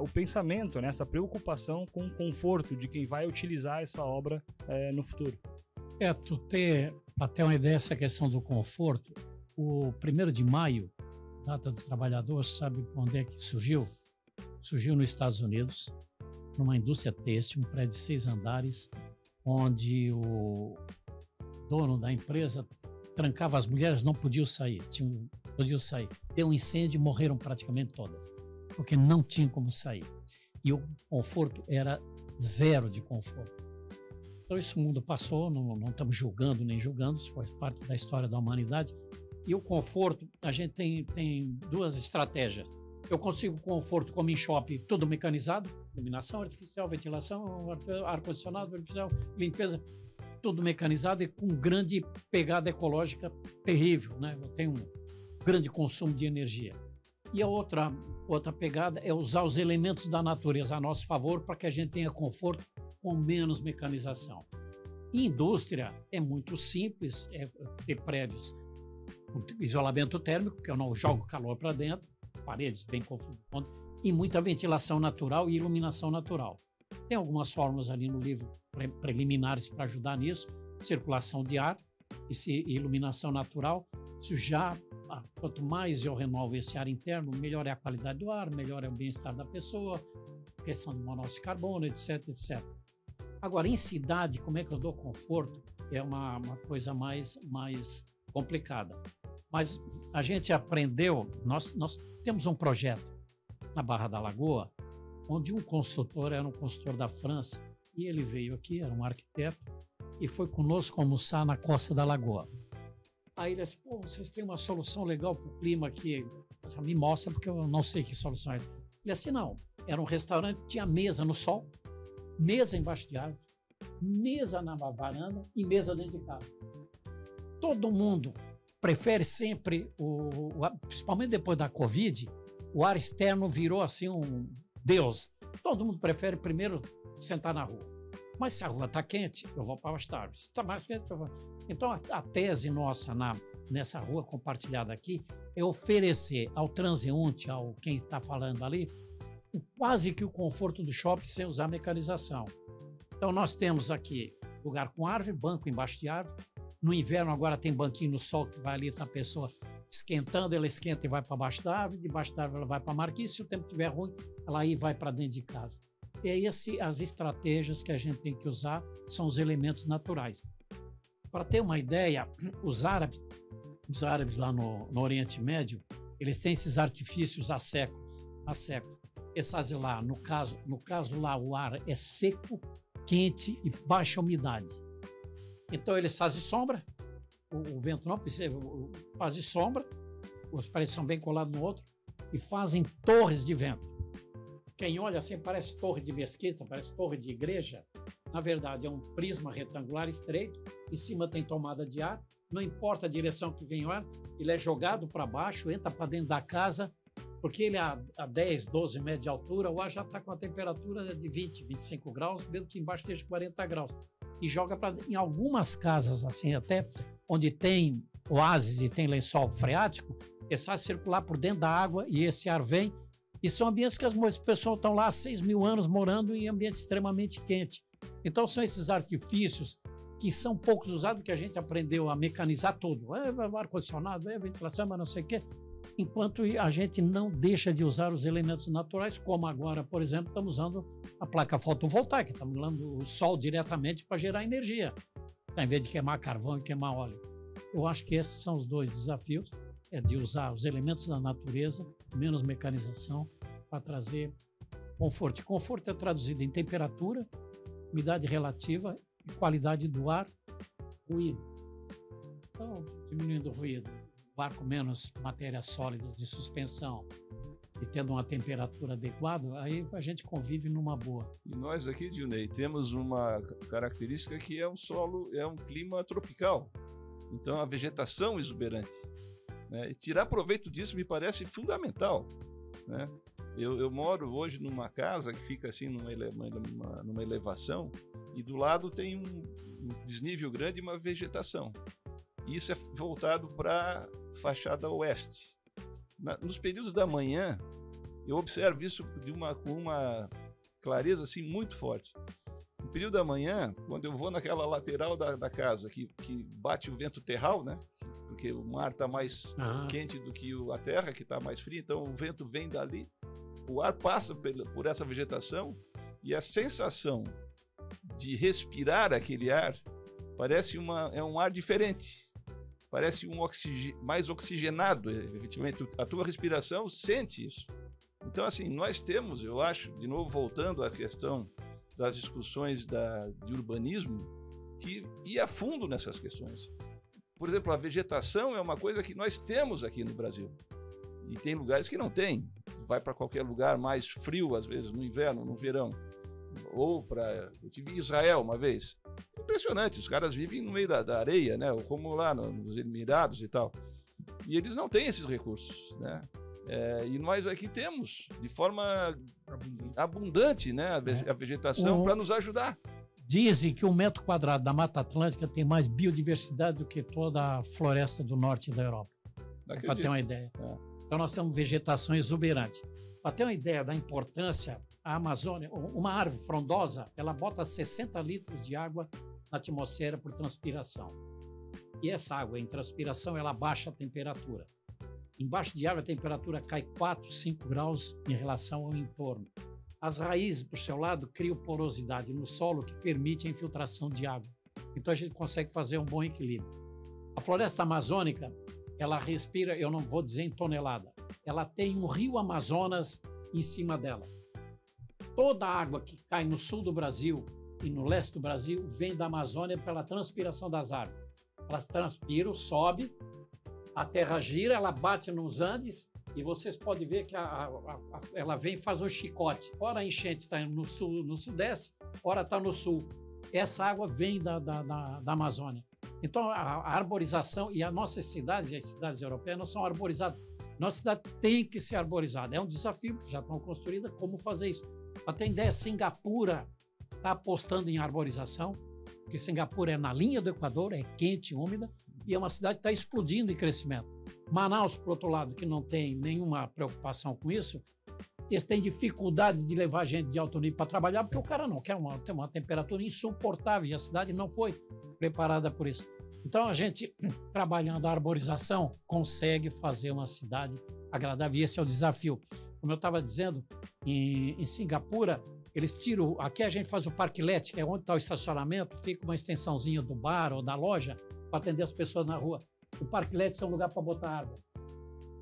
o pensamento, né, essa preocupação com o conforto de quem vai utilizar essa obra no futuro. Tu ter até uma ideia essa questão do conforto, o 1º de maio, data do trabalhador, sabe onde é que surgiu? Surgiu nos Estados Unidos, numa indústria têxtil, um prédio de 6 andares, onde o dono da empresa trancava as mulheres, não podiam sair, Deu um incêndio e morreram praticamente todas, porque não tinha como sair. E o conforto era zero de conforto. Então esse mundo passou, não estamos julgando nem julgando, isso faz parte da história da humanidade. E o conforto, a gente tem duas estratégias. Eu consigo conforto como em shopping, tudo mecanizado, iluminação artificial, ventilação, ar-condicionado artificial, limpeza, tudo mecanizado e com grande pegada ecológica terrível, né? Eu tenho um grande consumo de energia. E a outra pegada é usar os elementos da natureza a nosso favor para que a gente tenha conforto com menos mecanização. E indústria é muito simples, ter prédios com isolamento térmico, que eu não jogo calor para dentro, paredes bem confortáveis, e muita ventilação natural e iluminação natural. Tem algumas fórmulas ali no livro preliminares para ajudar nisso, circulação de ar e iluminação natural. Isso já, quanto mais eu renovo esse ar interno, melhor é a qualidade do ar, melhor é o bem-estar da pessoa, questão do monóxido de carbono, etc, etc. Agora, em cidade, como é que eu dou conforto? É uma coisa mais complicada. Mas a gente aprendeu, nós temos um projeto na Barra da Lagoa, onde um consultor era um consultor da França, e ele veio aqui, era um arquiteto, e foi conosco almoçar na Costa da Lagoa. Aí ele disse, pô, vocês têm uma solução legal para o clima aqui, me mostra, porque eu não sei que solução é. Ele disse, não, era um restaurante, tinha mesa no sol, mesa embaixo de árvore, mesa na varanda e mesa dentro de casa. Todo mundo prefere sempre, principalmente depois da Covid, o ar externo virou assim um Deus. Todo mundo prefere primeiro sentar na rua. Mas se a rua está quente, eu vou para as árvores. Se está mais quente, eu vou. Então, a tese nossa nessa rua compartilhada aqui é oferecer ao transeunte, ao quem está falando ali, quase que o conforto do shopping sem usar mecanização. Então, nós temos aqui lugar com árvore, banco embaixo de árvore. No inverno, agora tem banquinho no sol que vai ali, tá a pessoa esquentando, ela esquenta e vai para baixo da árvore, debaixo da árvore ela vai para a marquise, se o tempo estiver ruim, ela aí vai para dentro de casa. E aí as estratégias que a gente tem que usar são os elementos naturais. Para ter uma ideia, os árabes lá no Oriente Médio, eles têm esses artifícios há séculos. Eles fazem lá, no caso lá, o ar é seco, quente e baixa umidade. Então eles fazem sombra, o vento não precisa, fazem sombra, os prédios são bem colados no outro, e fazem torres de vento. Quem olha assim parece torre de mesquita, parece torre de igreja. Na verdade é um prisma retangular estreito, em cima tem tomada de ar, não importa a direção que vem o ar, ele é jogado para baixo, entra para dentro da casa, porque ele a 10, 12 metros de altura, o ar já está com a temperatura de 20, 25 graus, mesmo que embaixo esteja 40 graus. E joga para em algumas casas assim até, onde tem oásis e tem lençol freático, ele sai circular por dentro da água e esse ar vem. E são ambientes que as pessoas estão lá há 6 mil anos morando em ambiente extremamente quente. Então são esses artifícios que são poucos usados, porque a gente aprendeu a mecanizar tudo. Ar-condicionado, ventilação, mas não sei o quê. Enquanto a gente não deixa de usar os elementos naturais, como agora, por exemplo, estamos usando a placa fotovoltaica, estamos usando o sol diretamente para gerar energia, em vez de queimar carvão e queimar óleo. Eu acho que esses são os dois desafios, é de usar os elementos da natureza, menos mecanização, para trazer conforto. E conforto é traduzido em temperatura, umidade relativa e qualidade do ar, ruído. Então, diminuindo o ruído, o ar com menos matérias sólidas de suspensão e tendo uma temperatura adequada, aí a gente convive numa boa. E nós aqui, Dionei, temos uma característica que é um solo, é um clima tropical. Então, a vegetação exuberante. Né? E tirar proveito disso me parece fundamental. Né? Eu moro hoje numa casa que fica assim numa elevação e do lado tem um desnível grande e uma vegetação. E isso é voltado para a fachada oeste. Nos períodos da manhã, eu observo isso com uma clareza assim, muito forte. No período da manhã, quando eu vou naquela lateral da casa que bate o vento terral, né? Porque o mar está mais quente do que a terra, que está mais fria, então o vento vem dali, o ar passa por essa vegetação e a sensação de respirar aquele ar parece é um ar diferente. Parece mais oxigenado, efetivamente. A tua respiração sente isso. Então, assim, nós temos, eu acho, de novo voltando à questão das discussões de urbanismo, que ir a fundo nessas questões. Por exemplo, a vegetação é uma coisa que nós temos aqui no Brasil. E tem lugares que não tem. Vai para qualquer lugar mais frio, às vezes, no inverno, no verão. Eu tive em Israel uma vez. Impressionante, os caras vivem no meio da areia, né? Ou como lá nos Emirados e tal. E eles não têm esses recursos, né? E nós aqui temos, de forma abundante, né? A vegetação para nos ajudar. Dizem que 1 metro quadrado da Mata Atlântica tem mais biodiversidade do que toda a floresta do norte da Europa. Para ter uma ideia. Então nós temos vegetação exuberante. Para ter uma ideia da importância, a Amazônia, uma árvore frondosa, ela bota 60 litros de água na atmosfera por transpiração. E essa água em transpiração, ela baixa a temperatura. Embaixo de água, a temperatura cai 4, 5 graus em relação ao entorno. As raízes, por seu lado, criam porosidade no solo que permite a infiltração de água. Então a gente consegue fazer um bom equilíbrio. A floresta amazônica, ela respira, eu não vou dizer em tonelada, ela tem um rio Amazonas em cima dela. Toda a água que cai no sul do Brasil e no leste do Brasil vem da Amazônia pela transpiração das árvores. Elas transpiram, sobe, a terra gira, ela bate nos Andes e vocês podem ver que ela vem e faz um chicote. Ora a enchente está no sul, no sudeste, ora está no sul. Essa água vem da Amazônia. Então a arborização, e as nossas cidades e as cidades europeias não são arborizadas. Nossa cidade tem que ser arborizada. É um desafio, porque já estão construídas, como fazer isso. Para ter ideia, Singapura está apostando em arborização, porque Singapura é na linha do Equador, é quente, úmida, e é uma cidade que está explodindo em crescimento. Manaus, por outro lado, que não tem nenhuma preocupação com isso, eles têm dificuldade de levar gente de alto nível para trabalhar, porque o cara não quer ter uma temperatura insuportável, e a cidade não foi preparada por isso. Então, a gente, trabalhando a arborização, consegue fazer uma cidade agradável, e esse é o desafio. Como eu estava dizendo, em Singapura, eles tiram... Aqui a gente faz o parklet, que é onde está o estacionamento, fica uma extensãozinha do bar ou da loja para atender as pessoas na rua. O parklet é um lugar para botar árvore.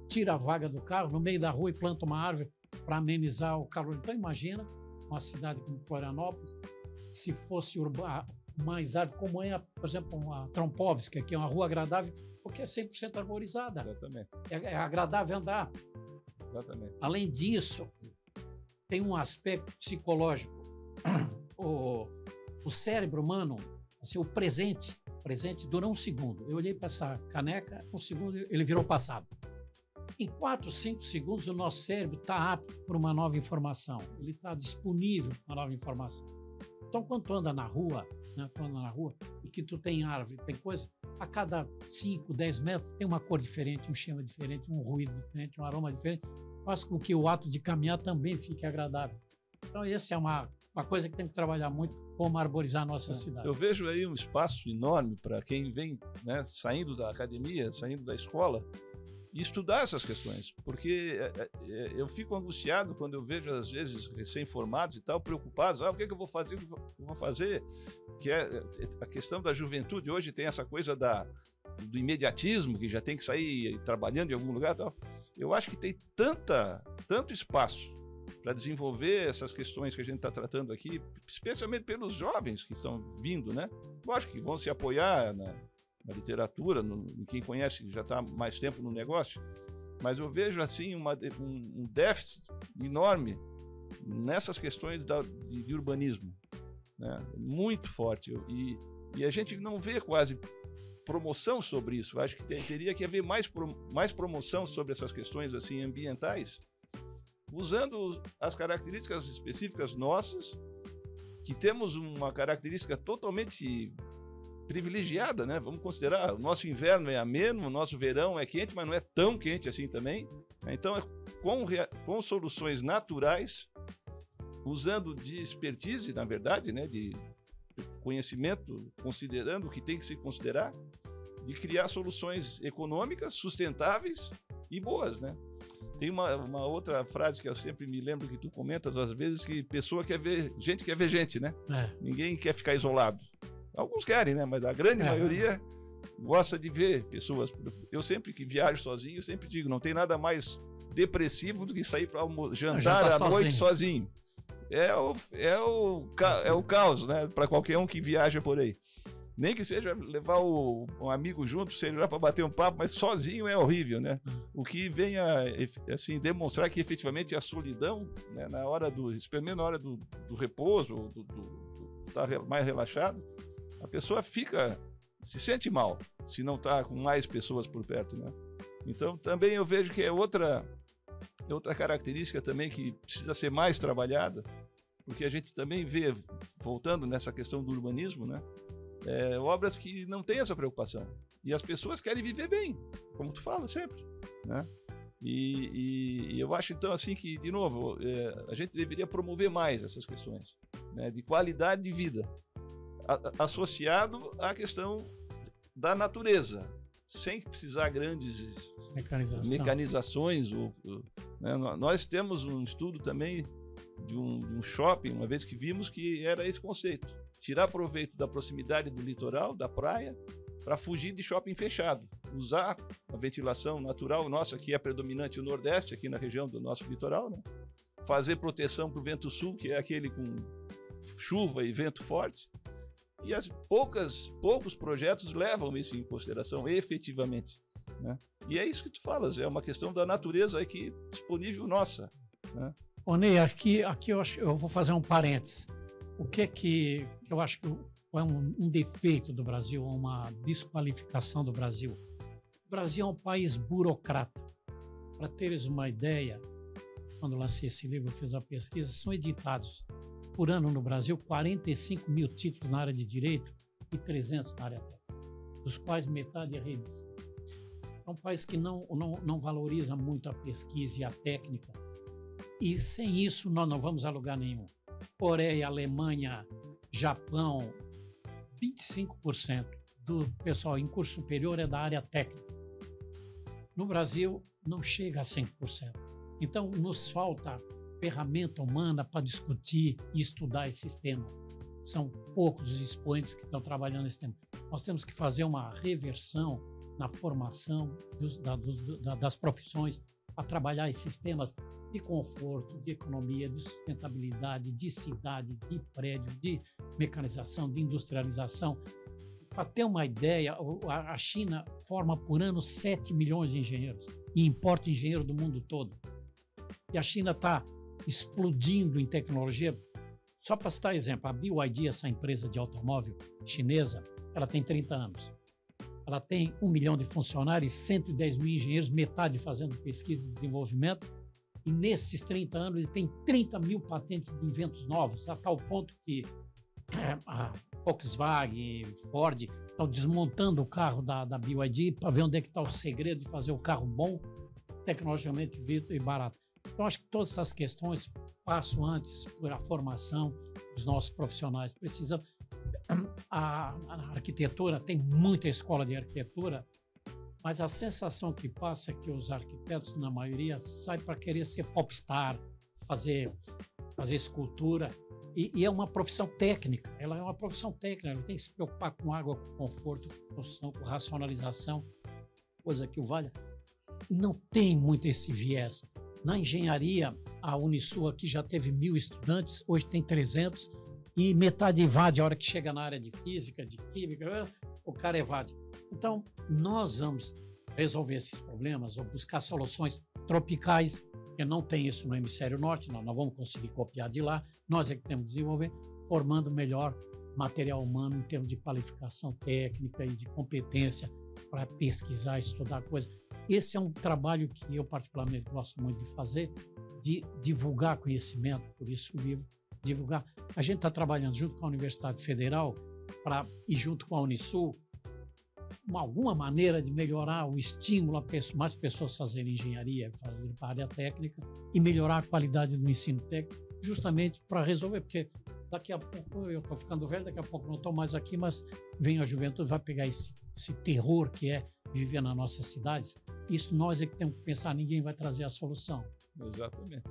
Tira a vaga do carro no meio da rua e planta uma árvore para amenizar o calor. Então, imagina uma cidade como Florianópolis, se fosse mais árvore, como é, por exemplo, a Trompovska, que é uma rua agradável, porque é 100% arborizada. Exatamente. É agradável andar. Exatamente. Além disso, tem um aspecto psicológico. O cérebro humano, assim, o presente dura um segundo. Eu olhei para essa caneca, um segundo ele virou passado. Em 4, 5 segundos, o nosso cérebro está apto para uma nova informação. Ele está disponível para uma nova informação. Então, quando tu anda na rua, né, e que tu tem árvore, tem coisa, a cada 5, 10 metros tem uma cor diferente, um cheiro diferente, um ruído diferente, um aroma diferente, faz com que o ato de caminhar também fique agradável. Então, essa é uma coisa que tem que trabalhar muito, como arborizar a nossa cidade. Eu vejo aí um espaço enorme para quem vem, né, saindo da academia, saindo da escola, e estudar essas questões, porque eu fico angustiado quando eu vejo, às vezes, recém-formados e tal, preocupados, o que é que eu vou fazer, o que eu vou fazer, que é a questão da juventude. Hoje tem essa coisa do imediatismo, que já tem que sair trabalhando em algum lugar e tal. Eu acho que tem tanto espaço para desenvolver essas questões que a gente está tratando aqui, especialmente pelos jovens que estão vindo, né? Lógico que vão se apoiar na literatura, em quem conhece, já está mais tempo no negócio, mas eu vejo assim um déficit enorme nessas questões de urbanismo, né? Muito forte, e a gente não vê quase promoção sobre isso. Eu acho que teria que haver mais promoção sobre essas questões assim ambientais, usando as características específicas nossas, que temos uma característica totalmente privilegiada, né? Vamos considerar, o nosso inverno é ameno, o nosso verão é quente, mas não é tão quente assim também. Então, com soluções naturais, usando de expertise, na verdade, né? De conhecimento, considerando o que tem que se considerar, de criar soluções econômicas, sustentáveis e boas, né? Tem uma outra frase que eu sempre me lembro que tu comentas às vezes, que pessoa quer ver gente, né? Ninguém quer ficar isolado. Alguns querem, né? Mas a grande maioria gosta de ver pessoas. Eu sempre que viajo sozinho, sempre digo, não tem nada mais depressivo do que sair para jantar à noite sozinho. É o caos, né? Para qualquer um que viaja por aí. Nem que seja levar um amigo junto, seja para bater um papo, mas sozinho é horrível, né? O que vem a assim, demonstrar que efetivamente a solidão, né, especialmente na hora do repouso, estar mais relaxado, a pessoa se sente mal se não está com mais pessoas por perto, né? Então também eu vejo que é outra característica também que precisa ser mais trabalhada, porque a gente também vê, voltando nessa questão do urbanismo, né? Obras que não têm essa preocupação. E as pessoas querem viver bem, como tu fala sempre, né? E eu acho, então, assim, que, de novo, a gente deveria promover mais essas questões, né, de qualidade de vida, associado à questão da natureza, sem precisar grandes mecanizações. Né? Nós temos um estudo também de um shopping, uma vez que vimos que era esse conceito. Tirar proveito da proximidade do litoral, da praia, para fugir de shopping fechado. Usar a ventilação natural nossa, que é predominante no Nordeste, aqui na região do nosso litoral, né? Fazer proteção para o vento sul, que é aquele com chuva e vento forte. E poucos projetos levam isso em consideração, efetivamente, né? E é isso que tu falas, é uma questão da natureza aqui disponível nossa, né? Ô Ney, aqui eu vou fazer um parênteses. O que eu acho que é um defeito do Brasil, uma desqualificação do Brasil? O Brasil é um país burocrata. Para teres uma ideia, quando eu lancei esse livro, eu fiz a pesquisa, são editados por ano no Brasil 45 mil títulos na área de direito e 300 na área técnica, dos quais metade é redes. É um país que não valoriza muito a pesquisa e a técnica, e sem isso nós não vamos a lugar nenhum. Coreia, Alemanha, Japão, 25% do pessoal em curso superior é da área técnica. No Brasil, não chega a 100%. Então, nos falta ferramenta humana para discutir e estudar esses temas. São poucos os expoentes que estão trabalhando nesse tema. Nós temos que fazer uma reversão na formação das profissões para trabalhar esses temas de conforto, de economia, de sustentabilidade, de cidade, de prédio, de mecanização, de industrialização. Para ter uma ideia, a China forma por ano 7 milhões de engenheiros e importa engenheiro do mundo todo. E a China está explodindo em tecnologia. Só para citar exemplo, a BYD, essa empresa de automóvel chinesa, ela tem 30 anos. Ela tem 1 milhão de funcionários, 110 mil engenheiros, metade fazendo pesquisa e desenvolvimento. E nesses 30 anos, ele tem 30 mil patentes de inventos novos, a tal ponto que a Volkswagen, Ford estão desmontando o carro da BYD para ver onde é que está o segredo de fazer o carro bom, tecnologicamente vivo e barato. Então, acho que todas essas questões passam antes por a formação dos nossos profissionais. Precisa a arquitetura, tem muita escola de arquitetura, mas a sensação que passa é que os arquitetos, na maioria, saem para querer ser popstar, fazer escultura, e é uma profissão técnica, ela é uma profissão técnica, ela tem que se preocupar com água, com conforto, com racionalização, coisa que o Vale não tem muito esse viés. Na engenharia, a Unisul aqui já teve 1.000 estudantes, hoje tem 300, e metade evade a hora que chega na área de física, de química, o cara evade. Então, nós vamos resolver esses problemas ou buscar soluções tropicais, porque não tem isso no hemisfério norte, nós não vamos conseguir copiar de lá, nós é que temos que desenvolver, formando melhor material humano em termos de qualificação técnica e de competência para pesquisar, estudar coisas. Esse é um trabalho que eu particularmente gosto muito de fazer, de divulgar conhecimento, por isso o livro, divulgar. A gente está trabalhando junto com a Universidade Federal e junto com a Unisul, alguma maneira de melhorar o estímulo a mais pessoas fazerem engenharia, fazerem para a área técnica e melhorar a qualidade do ensino técnico, justamente para resolver, porque daqui a pouco eu estou ficando velho, daqui a pouco não estou mais aqui, mas vem a juventude, vai pegar esse terror que é viver nas nossas cidades. Isso nós é que temos que pensar, ninguém vai trazer a solução. Exatamente.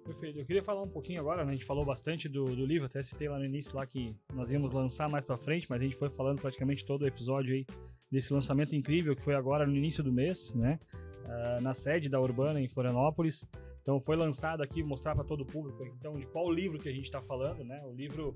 Perfeito. Eu queria falar um pouquinho agora, né? A gente falou bastante do livro, até citei lá no início lá que nós íamos lançar mais pra frente, mas a gente foi falando praticamente todo o episódio aí desse lançamento incrível que foi agora no início do mês, né? Na sede da Urbana em Florianópolis. Então foi lançado aqui, mostrar para todo o público então de qual livro que a gente está falando, né? O livro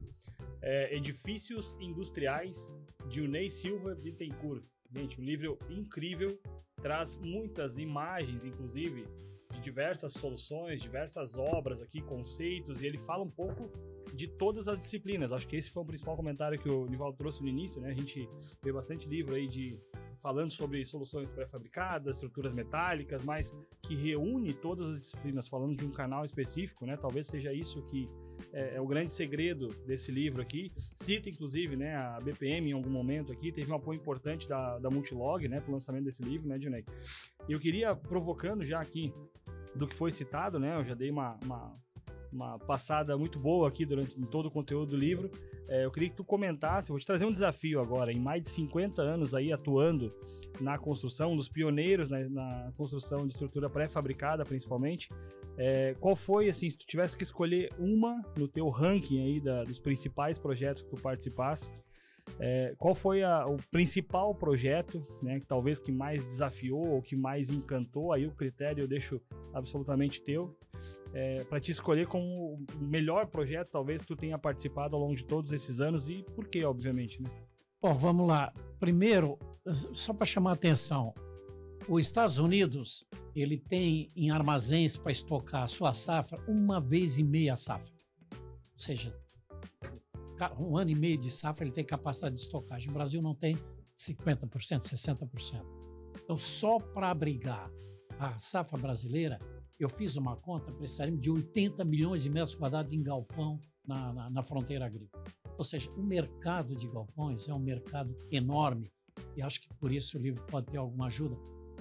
é Edifícios Industriais de Unei Silva Bittencourt. Gente, um livro incrível, traz muitas imagens, inclusive, de diversas soluções, diversas obras aqui, conceitos, e ele fala um pouco de todas as disciplinas. Acho que esse foi o principal comentário que o Nivaldo trouxe no início, né? A gente vê bastante livro aí falando sobre soluções pré-fabricadas, estruturas metálicas, mas que reúne todas as disciplinas, falando de um canal específico, né? Talvez seja isso que é o grande segredo desse livro aqui. Cita, inclusive, né, a BPM em algum momento aqui, teve um apoio importante da Multilog, né, para o lançamento desse livro, né, Dinei? E eu queria, provocando já aqui do que foi citado, né, eu já dei uma uma passada muito boa aqui em todo o conteúdo do livro. Eu queria que tu comentasse, vou te trazer um desafio agora, em mais de 50 anos aí atuando na construção, um dos pioneiros na construção de estrutura pré-fabricada, principalmente. Qual foi, assim, se tu tivesse que escolher uma no teu ranking aí dos principais projetos que tu participasse, qual foi o principal projeto, né, que talvez que mais desafiou ou que mais encantou? Aí o critério eu deixo absolutamente teu, para te escolher como o melhor projeto, talvez, que tu tenha participado ao longo de todos esses anos, e por quê, obviamente, né? Bom, vamos lá. Primeiro, só para chamar a atenção, os Estados Unidos, ele tem em armazéns para estocar a sua safra 1,5 vezes a safra. Ou seja, 1 ano e meio de safra ele tem capacidade de estocagem. O Brasil não tem 50%, 60%. Então, só para abrigar a safra brasileira, eu fiz uma conta, precisaríamos de 80 milhões de metros quadrados em galpão na fronteira agrícola. Ou seja, o mercado de galpões é um mercado enorme e acho que por isso o livro pode ter alguma ajuda.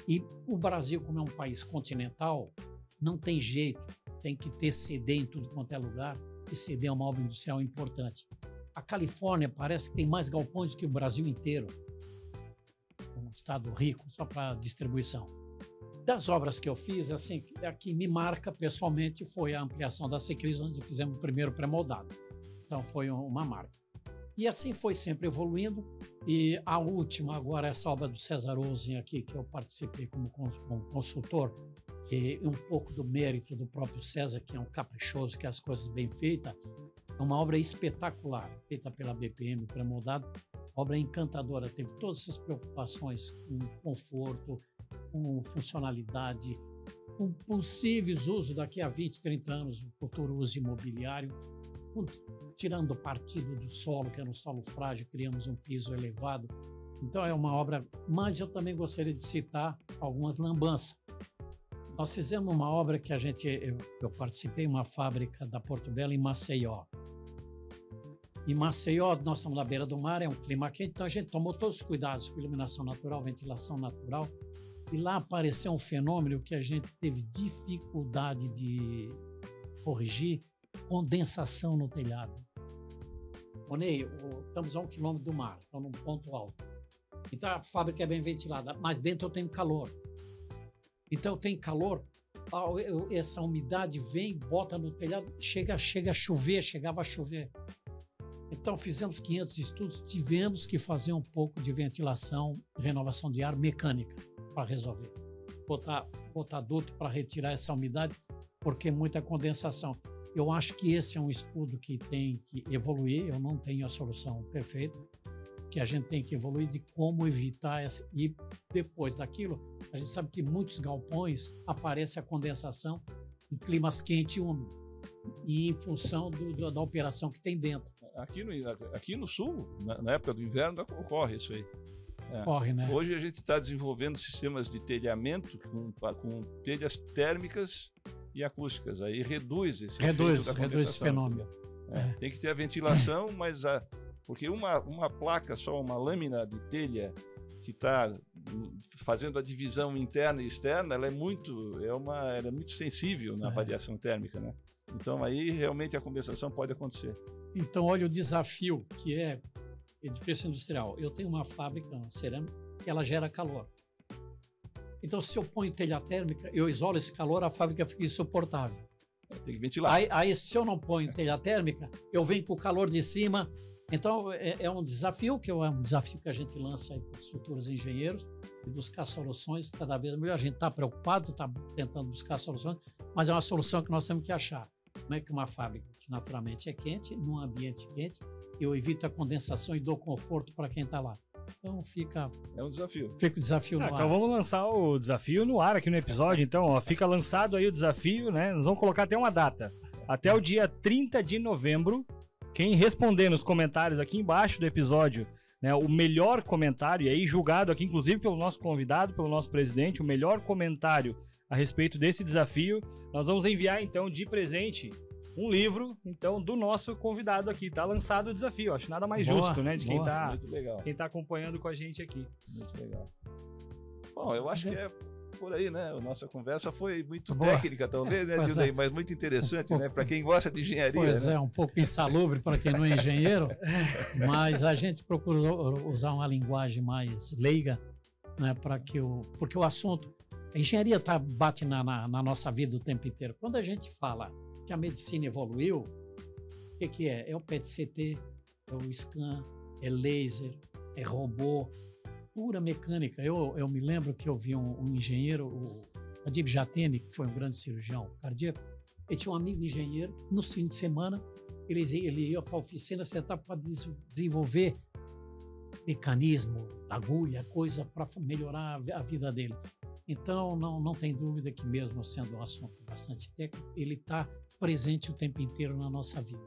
E o Brasil, como é um país continental, não tem jeito, tem que ter CD em tudo quanto é lugar, e CD é uma obra industrial importante. A Califórnia parece que tem mais galpões do que o Brasil inteiro, um estado rico, só para distribuição. Das obras que eu fiz, assim, a que me marca pessoalmente foi a ampliação da Secris, onde fizemos o primeiro pré-moldado. Então foi uma marca. E assim foi sempre evoluindo. E a última, agora, essa obra do César Ozen aqui, que eu participei como consultor, e um pouco do mérito do próprio César, que é um caprichoso, que é as coisas bem feitas. É uma obra espetacular, feita pela BPM, pré-moldado. Obra encantadora, teve todas essas preocupações com conforto, com funcionalidade, com possíveis usos daqui a 20, 30 anos, o futuro uso imobiliário, tirando partido do solo, que era um solo frágil, criamos um piso elevado. Então é uma obra, mas eu também gostaria de citar algumas lambanças. Nós fizemos uma obra que eu participei, uma fábrica da Porto Belo em Maceió. Em Maceió, nós estamos na beira do mar, é um clima quente, então a gente tomou todos os cuidados com iluminação natural, ventilação natural, e lá apareceu um fenômeno que a gente teve dificuldade de corrigir, condensação no telhado. Ney, estamos a 1 quilômetro do mar, estamos num ponto alto. Então a fábrica é bem ventilada, mas dentro eu tenho calor. Então eu tenho calor, essa umidade vem, bota no telhado, chega a chover, chegava a chover. Então fizemos 500 estudos, tivemos que fazer um pouco de ventilação, renovação de ar mecânica para resolver. Botar duto para retirar essa umidade, porque muita condensação. Eu acho que esse é um estudo que tem que evoluir, eu não tenho a solução perfeita, que a gente tem que evoluir de como evitar essa. E depois daquilo, a gente sabe que muitos galpões aparece a condensação em climas quentes e úmidos, e em função da operação que tem dentro. Aqui no sul, na época do inverno, ocorre isso aí. Corre, né? Hoje a gente está desenvolvendo sistemas de telhamento com telhas térmicas e acústicas. Aí reduz esse fenômeno. Tem que ter a ventilação, mas porque uma placa só, uma lâmina de telha que está fazendo a divisão interna e externa, ela é muito sensível na variação térmica, né? Então aí realmente a condensação pode acontecer. Então olha o desafio que é edifício industrial. Eu tenho uma fábrica, uma cerâmica, que ela gera calor. Então se eu ponho telha térmica, eu isolo esse calor, a fábrica fica insuportável. Tem que ventilar. Aí se eu não ponho telha térmica, eu venho com o calor de cima. Então é um desafio que a gente lança aí para os futuros engenheiros, e buscar soluções cada vez melhor. A gente está preocupado, está tentando buscar soluções, mas é uma solução que nós temos que achar. Não é que uma fábrica que naturalmente é quente, num ambiente quente, eu evito a condensação e dou conforto para quem está lá. Então é um desafio. Fica o desafio no ar. Então vamos lançar o desafio no ar aqui no episódio. Então, ó, fica lançado aí o desafio, né? Nós vamos colocar até uma data. Até o dia 30 de novembro, quem responder nos comentários aqui embaixo do episódio, né, o melhor comentário, e aí julgado aqui inclusive pelo nosso convidado, pelo nosso presidente, o melhor comentário a respeito desse desafio, nós vamos enviar então de presente um livro, então, do nosso convidado aqui. Tá lançado o desafio, acho nada mais justo, né, de quem tá acompanhando com a gente aqui. Muito legal. Bom, eu acho que por aí, né? A nossa conversa foi muito Boa. técnica, talvez, né, Pois Dilnei? é. Mas muito interessante, né? Para quem gosta de engenharia. Pois né? é, um pouco insalubre para quem não é engenheiro, mas a gente procura usar uma linguagem mais leiga, né, porque o assunto, a engenharia bate na nossa vida o tempo inteiro. Quando a gente fala que a medicina evoluiu, o que é? É o PET-CT, é o scan, é laser, é robô, pura mecânica. Eu me lembro que eu vi um engenheiro, o Adib Jatene, que foi um grande cirurgião cardíaco, ele tinha um amigo engenheiro, no fim de semana, ele ia para a oficina, sentar para desenvolver mecanismo, agulha, coisa para melhorar a vida dele. Então, não tem dúvida que mesmo sendo um assunto bastante técnico, ele está presente o tempo inteiro na nossa vida.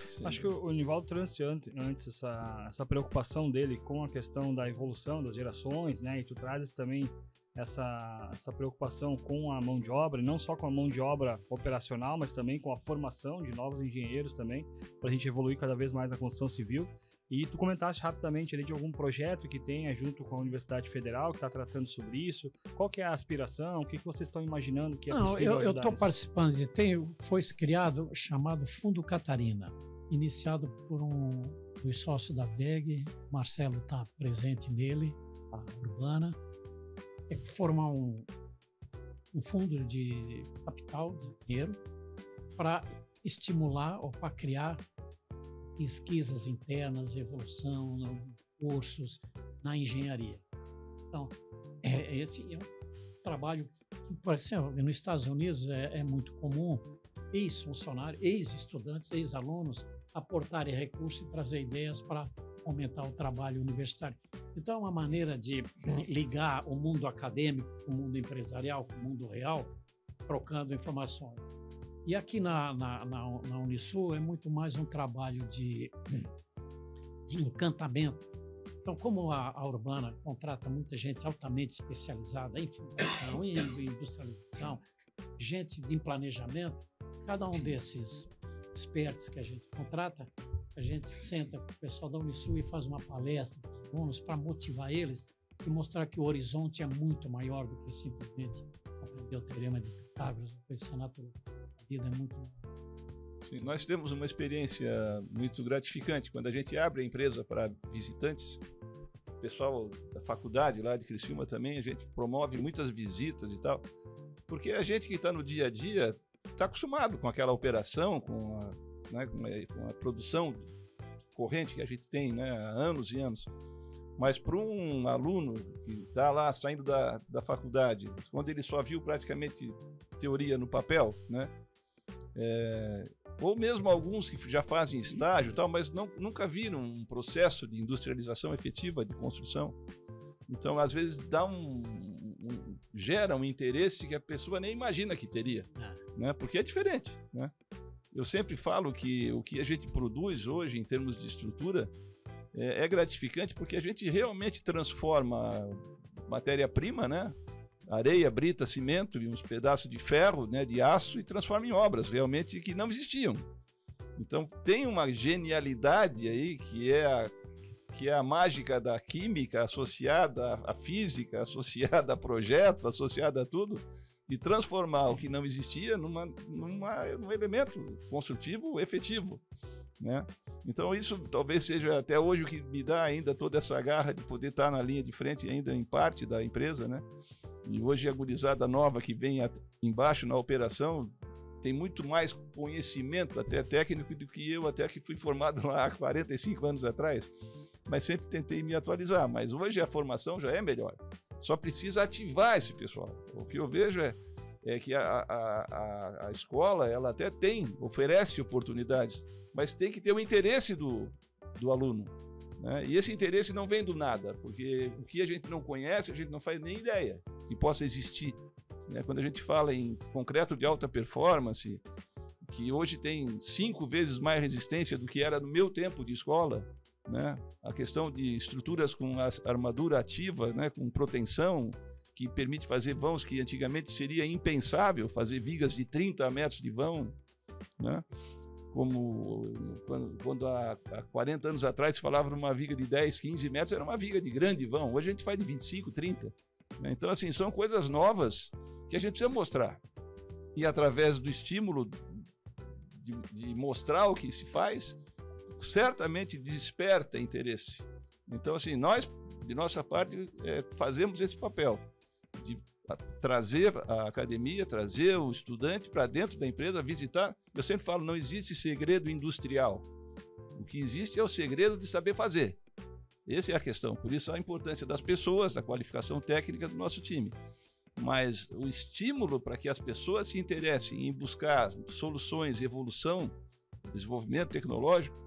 Sim. Acho que o Nivaldo trouxe antes essa preocupação dele com a questão da evolução das gerações, né? E tu trazes também essa preocupação com a mão de obra, não só com a mão de obra operacional, mas também com a formação de novos engenheiros também, para a gente evoluir cada vez mais na construção civil. E tu comentaste rapidamente ali de algum projeto que tenha junto com a Universidade Federal, que está tratando sobre isso. Qual que é a aspiração? O que vocês estão imaginando que é possível eu estou participando foi criado, chamado Fundo Catarina, iniciado por dos sócios da VEG, Marcelo está presente nele, a Urbana, é formar um fundo de capital, de dinheiro, para estimular ou para criar pesquisas internas, evolução, cursos na engenharia. Então, esse é um trabalho que, por exemplo, nos Estados Unidos é muito comum ex-funcionários, ex-estudantes, ex-alunos aportarem recursos e trazer ideias para aumentar o trabalho universitário. Então, é uma maneira de ligar o mundo acadêmico com o mundo empresarial, com o mundo real, trocando informações. E aqui na Unisul é muito mais um trabalho de encantamento. Então, como a Urbana contrata muita gente altamente especializada em fundação, em industrialização, gente em planejamento, cada um desses experts que a gente contrata, a gente senta com o pessoal da Unisul e faz uma palestra para os alunos para motivar eles e mostrar que o horizonte é muito maior do que simplesmente aprender o teorema de Pitágoras, ou coisa dessa natureza. A vida é muito maior. Sim, nós temos uma experiência muito gratificante quando a gente abre a empresa para visitantes. O pessoal da faculdade lá de Criciúma também, a gente promove muitas visitas e tal, porque a gente que está no dia a dia está acostumado com aquela operação, com a produção corrente que a gente tem, né, há anos e anos. Mas para um aluno que está lá saindo da faculdade, quando ele só viu praticamente teoria no papel, né, ou mesmo alguns que já fazem estágio e tal, mas nunca viram um processo de industrialização efetiva de construção. Então, às vezes, gera um interesse que a pessoa nem imagina que teria, né? Porque é diferente, né? Eu sempre falo que o que a gente produz hoje em termos de estrutura é gratificante porque a gente realmente transforma matéria-prima, né? Areia, brita, cimento e uns pedaços de ferro, né, de aço, e transforma em obras realmente que não existiam. Então tem uma genialidade aí que é a mágica da química associada à física, associada a projeto, associada a tudo, de transformar o que não existia num elemento construtivo efetivo, né? Então isso talvez seja até hoje o que me dá ainda toda essa garra de poder estar na linha de frente ainda em parte da empresa, né? E hoje a gurizada nova que vem embaixo na operação tem muito mais conhecimento até técnico do que eu, até que fui formado lá há 45 anos atrás, mas sempre tentei me atualizar. Mas hoje a formação já é melhor, só precisa ativar esse pessoal. O que eu vejo é que a escola ela até oferece oportunidades, mas tem que ter o interesse do aluno, né? E esse interesse não vem do nada, porque o que a gente não conhece, a gente não faz nem ideia que possa existir, né? Quando a gente fala em concreto de alta performance, que hoje tem 5 vezes mais resistência do que era no meu tempo de escola, né? A questão de estruturas com armadura ativa, né? Com proteção, que permite fazer vãos que antigamente seria impensável, fazer vigas de 30 metros de vão, né? Como quando há 40 anos atrás se falava numa viga de 10, 15 metros, era uma viga de grande vão. Hoje a gente faz de 25, 30. Então, assim, são coisas novas que a gente precisa mostrar. E através do estímulo de mostrar o que se faz, certamente desperta interesse. Então, assim, nós, de nossa parte, fazemos esse papel de trazer a academia, trazer o estudante para dentro da empresa, visitar. Eu sempre falo, não existe segredo industrial. O que existe é o segredo de saber fazer. Essa é a questão. Por isso a importância das pessoas, a qualificação técnica do nosso time. Mas o estímulo para que as pessoas se interessem em buscar soluções, evolução, desenvolvimento tecnológico,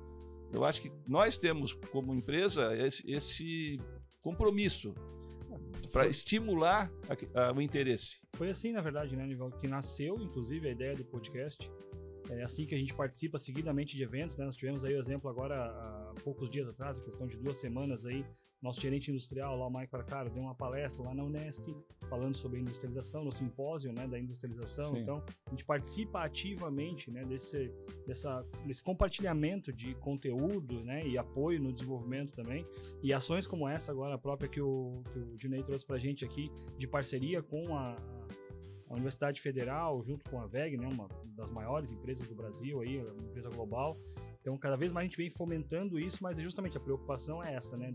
eu acho que nós temos como empresa esse compromisso para estimular o interesse. Foi assim, na verdade, né, Nivaldo, que nasceu, inclusive, a ideia do podcast. É assim que a gente participa seguidamente de eventos, né? Nós tivemos aí o exemplo agora, há poucos dias atrás, a questão de 2 semanas aí, nosso gerente industrial lá, o Mike Arcaro, deu uma palestra lá na Unesc, falando sobre industrialização, no simpósio, né, da industrialização. Sim. Então, a gente participa ativamente, né, desse compartilhamento de conteúdo, né, e apoio no desenvolvimento também. E ações como essa agora, a própria que o Dinei trouxe pra gente aqui, de parceria com a Universidade Federal, junto com a VEG, né, uma das maiores empresas do Brasil, aí, uma empresa global. Então, cada vez mais a gente vem fomentando isso, mas justamente a preocupação é essa, né,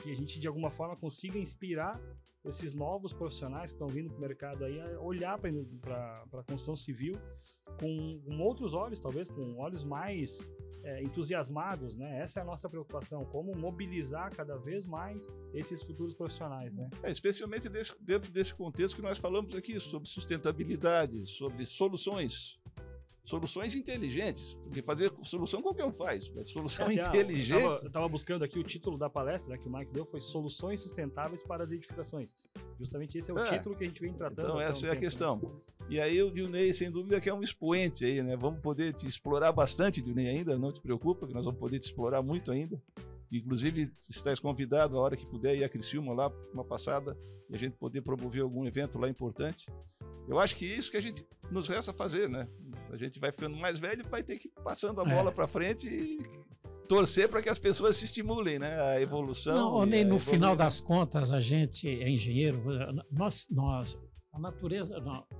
que a gente, de alguma forma, consiga inspirar esses novos profissionais que estão vindo para o mercado aí a olhar para a construção civil com outros olhos, talvez com olhos mais entusiasmados, né? Essa é a nossa preocupação, como mobilizar cada vez mais esses futuros profissionais, né? Especialmente dentro desse contexto que nós falamos aqui, sobre sustentabilidade, sobre soluções inteligentes, porque fazer solução qualquer um faz, mas solução inteligente... Eu estava buscando aqui o título da palestra, né, que o Mike deu, foi Soluções Sustentáveis para as Edificações. Justamente esse é o título que a gente vem tratando. Então essa é a questão. Né? E aí o Dilnei, sem dúvida, que é um expoente aí, né? Vamos poder te explorar bastante, Dilnei, ainda, não te preocupa, que nós vamos poder te explorar muito ainda. Inclusive, estás convidado a hora que puder ir a Criciúma lá, uma passada, e a gente poder promover algum evento lá importante. Eu acho que isso que a gente nos resta fazer, né? A gente vai ficando mais velho e vai ter que ir passando a bola para frente e torcer para que as pessoas se estimulem, né? A evolução. Não, no final das contas, a gente é engenheiro. Nós a natureza,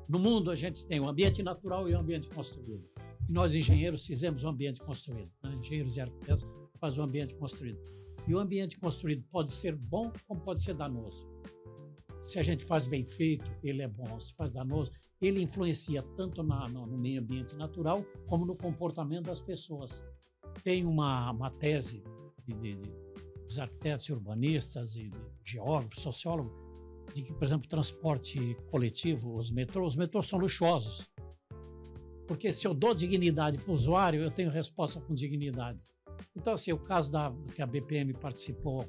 no mundo a gente tem o ambiente natural e o ambiente construído. E nós, engenheiros, fizemos o ambiente construído. Né? Engenheiros e arquitetos fazem o ambiente construído. E o ambiente construído pode ser bom como pode ser danoso. Se a gente faz bem feito, ele é bom. Se faz danoso, ele influencia tanto no meio ambiente natural como no comportamento das pessoas. Tem uma tese dos arquitetos e urbanistas e de geógrafos, sociólogos, de que, por exemplo, transporte coletivo, os metrôs são luxuosos. Porque se eu dou dignidade para o usuário, eu tenho resposta com dignidade. Então, assim, o caso que a BPM participou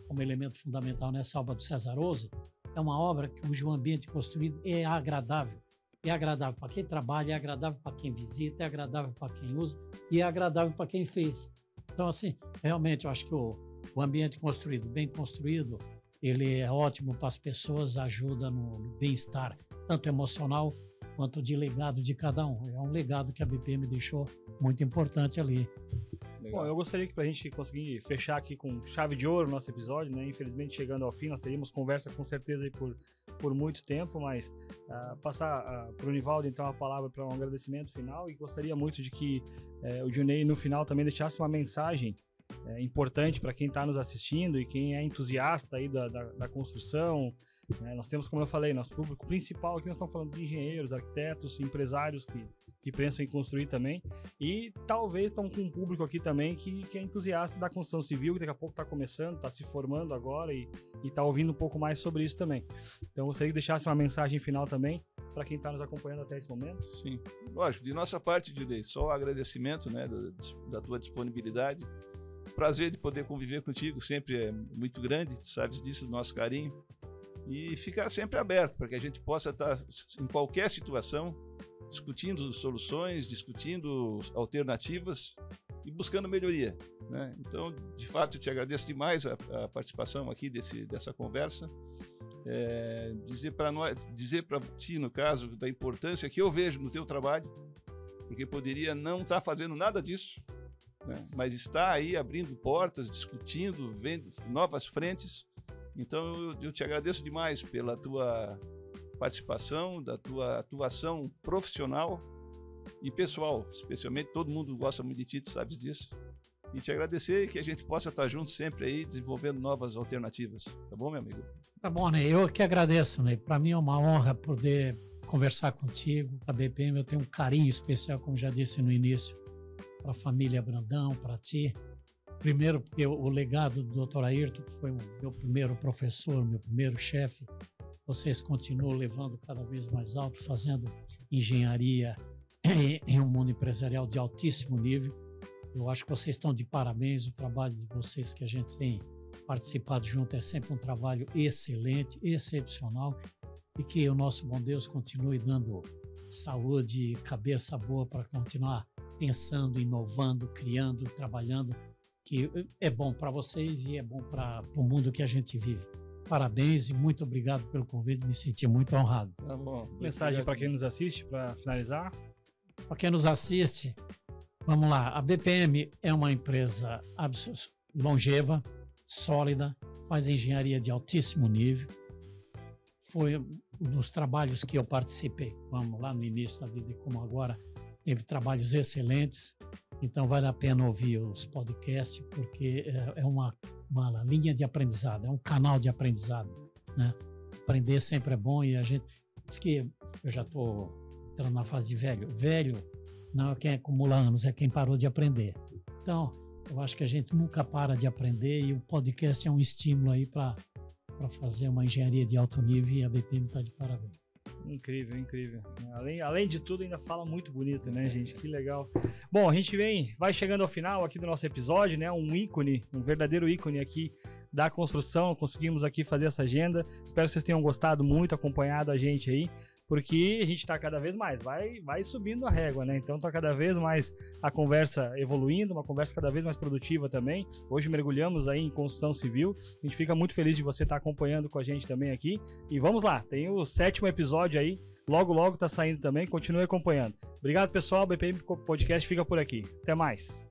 como elemento fundamental nessa obra do César Rose, é uma obra cujo ambiente construído é agradável. É agradável para quem trabalha, é agradável para quem visita, é agradável para quem usa e é agradável para quem fez. Então, assim, realmente eu acho que o ambiente construído, bem construído, ele é ótimo para as pessoas, ajuda no bem-estar, tanto emocional quanto de legado de cada um. É um legado que a BPM deixou muito importante ali. Bom, eu gostaria que, para a gente conseguir fechar aqui com chave de ouro o nosso episódio, né? Infelizmente, chegando ao fim, nós teríamos conversa com certeza aí por muito tempo, mas passar para o Nivaldo, então, a palavra para um agradecimento final, e gostaria muito de que o Dinei, no final, também deixasse uma mensagem importante para quem está nos assistindo e quem é entusiasta aí da construção. Nós temos, como eu falei, nosso público principal aqui, nós estamos falando de engenheiros, arquitetos, empresários que pensam em construir também, e talvez estão com um público aqui também que é entusiasta da construção civil, que daqui a pouco está começando, está se formando agora e está ouvindo um pouco mais sobre isso também. Então, eu gostaria que deixasse uma mensagem final também para quem está nos acompanhando até esse momento. Sim, lógico, de nossa parte, Dilnei, só o agradecimento, né, da tua disponibilidade. Prazer de poder conviver contigo, sempre é muito grande, tu sabes disso, do nosso carinho. E ficar sempre aberto para que a gente possa estar em qualquer situação discutindo soluções, discutindo alternativas e buscando melhoria, né? Então, de fato, eu te agradeço demais a participação aqui dessa conversa. Dizer para ti, no caso, da importância que eu vejo no teu trabalho, porque poderia não estar fazendo nada disso, né? Mas está aí abrindo portas, discutindo, vendo novas frentes. Então eu te agradeço demais pela tua participação, da tua atuação profissional e pessoal, especialmente. Todo mundo gosta muito de ti, tu sabes disso. E te agradecer e que a gente possa estar junto sempre aí, desenvolvendo novas alternativas. Tá bom, meu amigo? Tá bom, Ney. Eu que agradeço, Ney. Para mim é uma honra poder conversar contigo. A BPM eu tenho um carinho especial, como já disse no início, para a família Brandão, para ti. Primeiro, porque o legado do Dr. Ayrton, que foi o meu primeiro professor, meu primeiro chefe, vocês continuam levando cada vez mais alto, fazendo engenharia em um mundo empresarial de altíssimo nível. Eu acho que vocês estão de parabéns. O trabalho de vocês que a gente tem participado junto é sempre um trabalho excelente, excepcional, e que o nosso bom Deus continue dando saúde e cabeça boa para continuar pensando, inovando, criando, trabalhando, que é bom para vocês e é bom para o mundo que a gente vive. Parabéns e muito obrigado pelo convite, me senti muito honrado. Tá bom. Mensagem para quem nos assiste, para finalizar. Para quem nos assiste, vamos lá, a BPM é uma empresa longeva, sólida, faz engenharia de altíssimo nível. Foi um dos trabalhos que eu participei, vamos lá no início da vida e como agora, teve trabalhos excelentes. Então vale a pena ouvir os podcasts, porque é uma linha de aprendizado, é um canal de aprendizado, né? Aprender sempre é bom e a gente... Diz que eu já estou entrando na fase de velho. Velho não é quem acumula anos, é quem parou de aprender. Então, eu acho que a gente nunca para de aprender e o podcast é um estímulo aí para fazer uma engenharia de alto nível e a BPM está de parabéns. Incrível, incrível. Além de tudo, ainda fala muito bonito, né, gente? Que legal. Bom, a gente vai chegando ao final aqui do nosso episódio, né? Um ícone, um verdadeiro ícone aqui da construção. Conseguimos aqui fazer essa agenda. Espero que vocês tenham gostado muito, acompanhado a gente aí, porque a gente está cada vez mais, vai subindo a régua, né? Então está cada vez mais a conversa evoluindo, uma conversa cada vez mais produtiva também. Hoje mergulhamos aí em construção civil. A gente fica muito feliz de você estar acompanhando com a gente também aqui. E vamos lá, tem o 7º episódio aí, logo tá saindo também, continue acompanhando. Obrigado, pessoal, BPM Podcast fica por aqui. Até mais.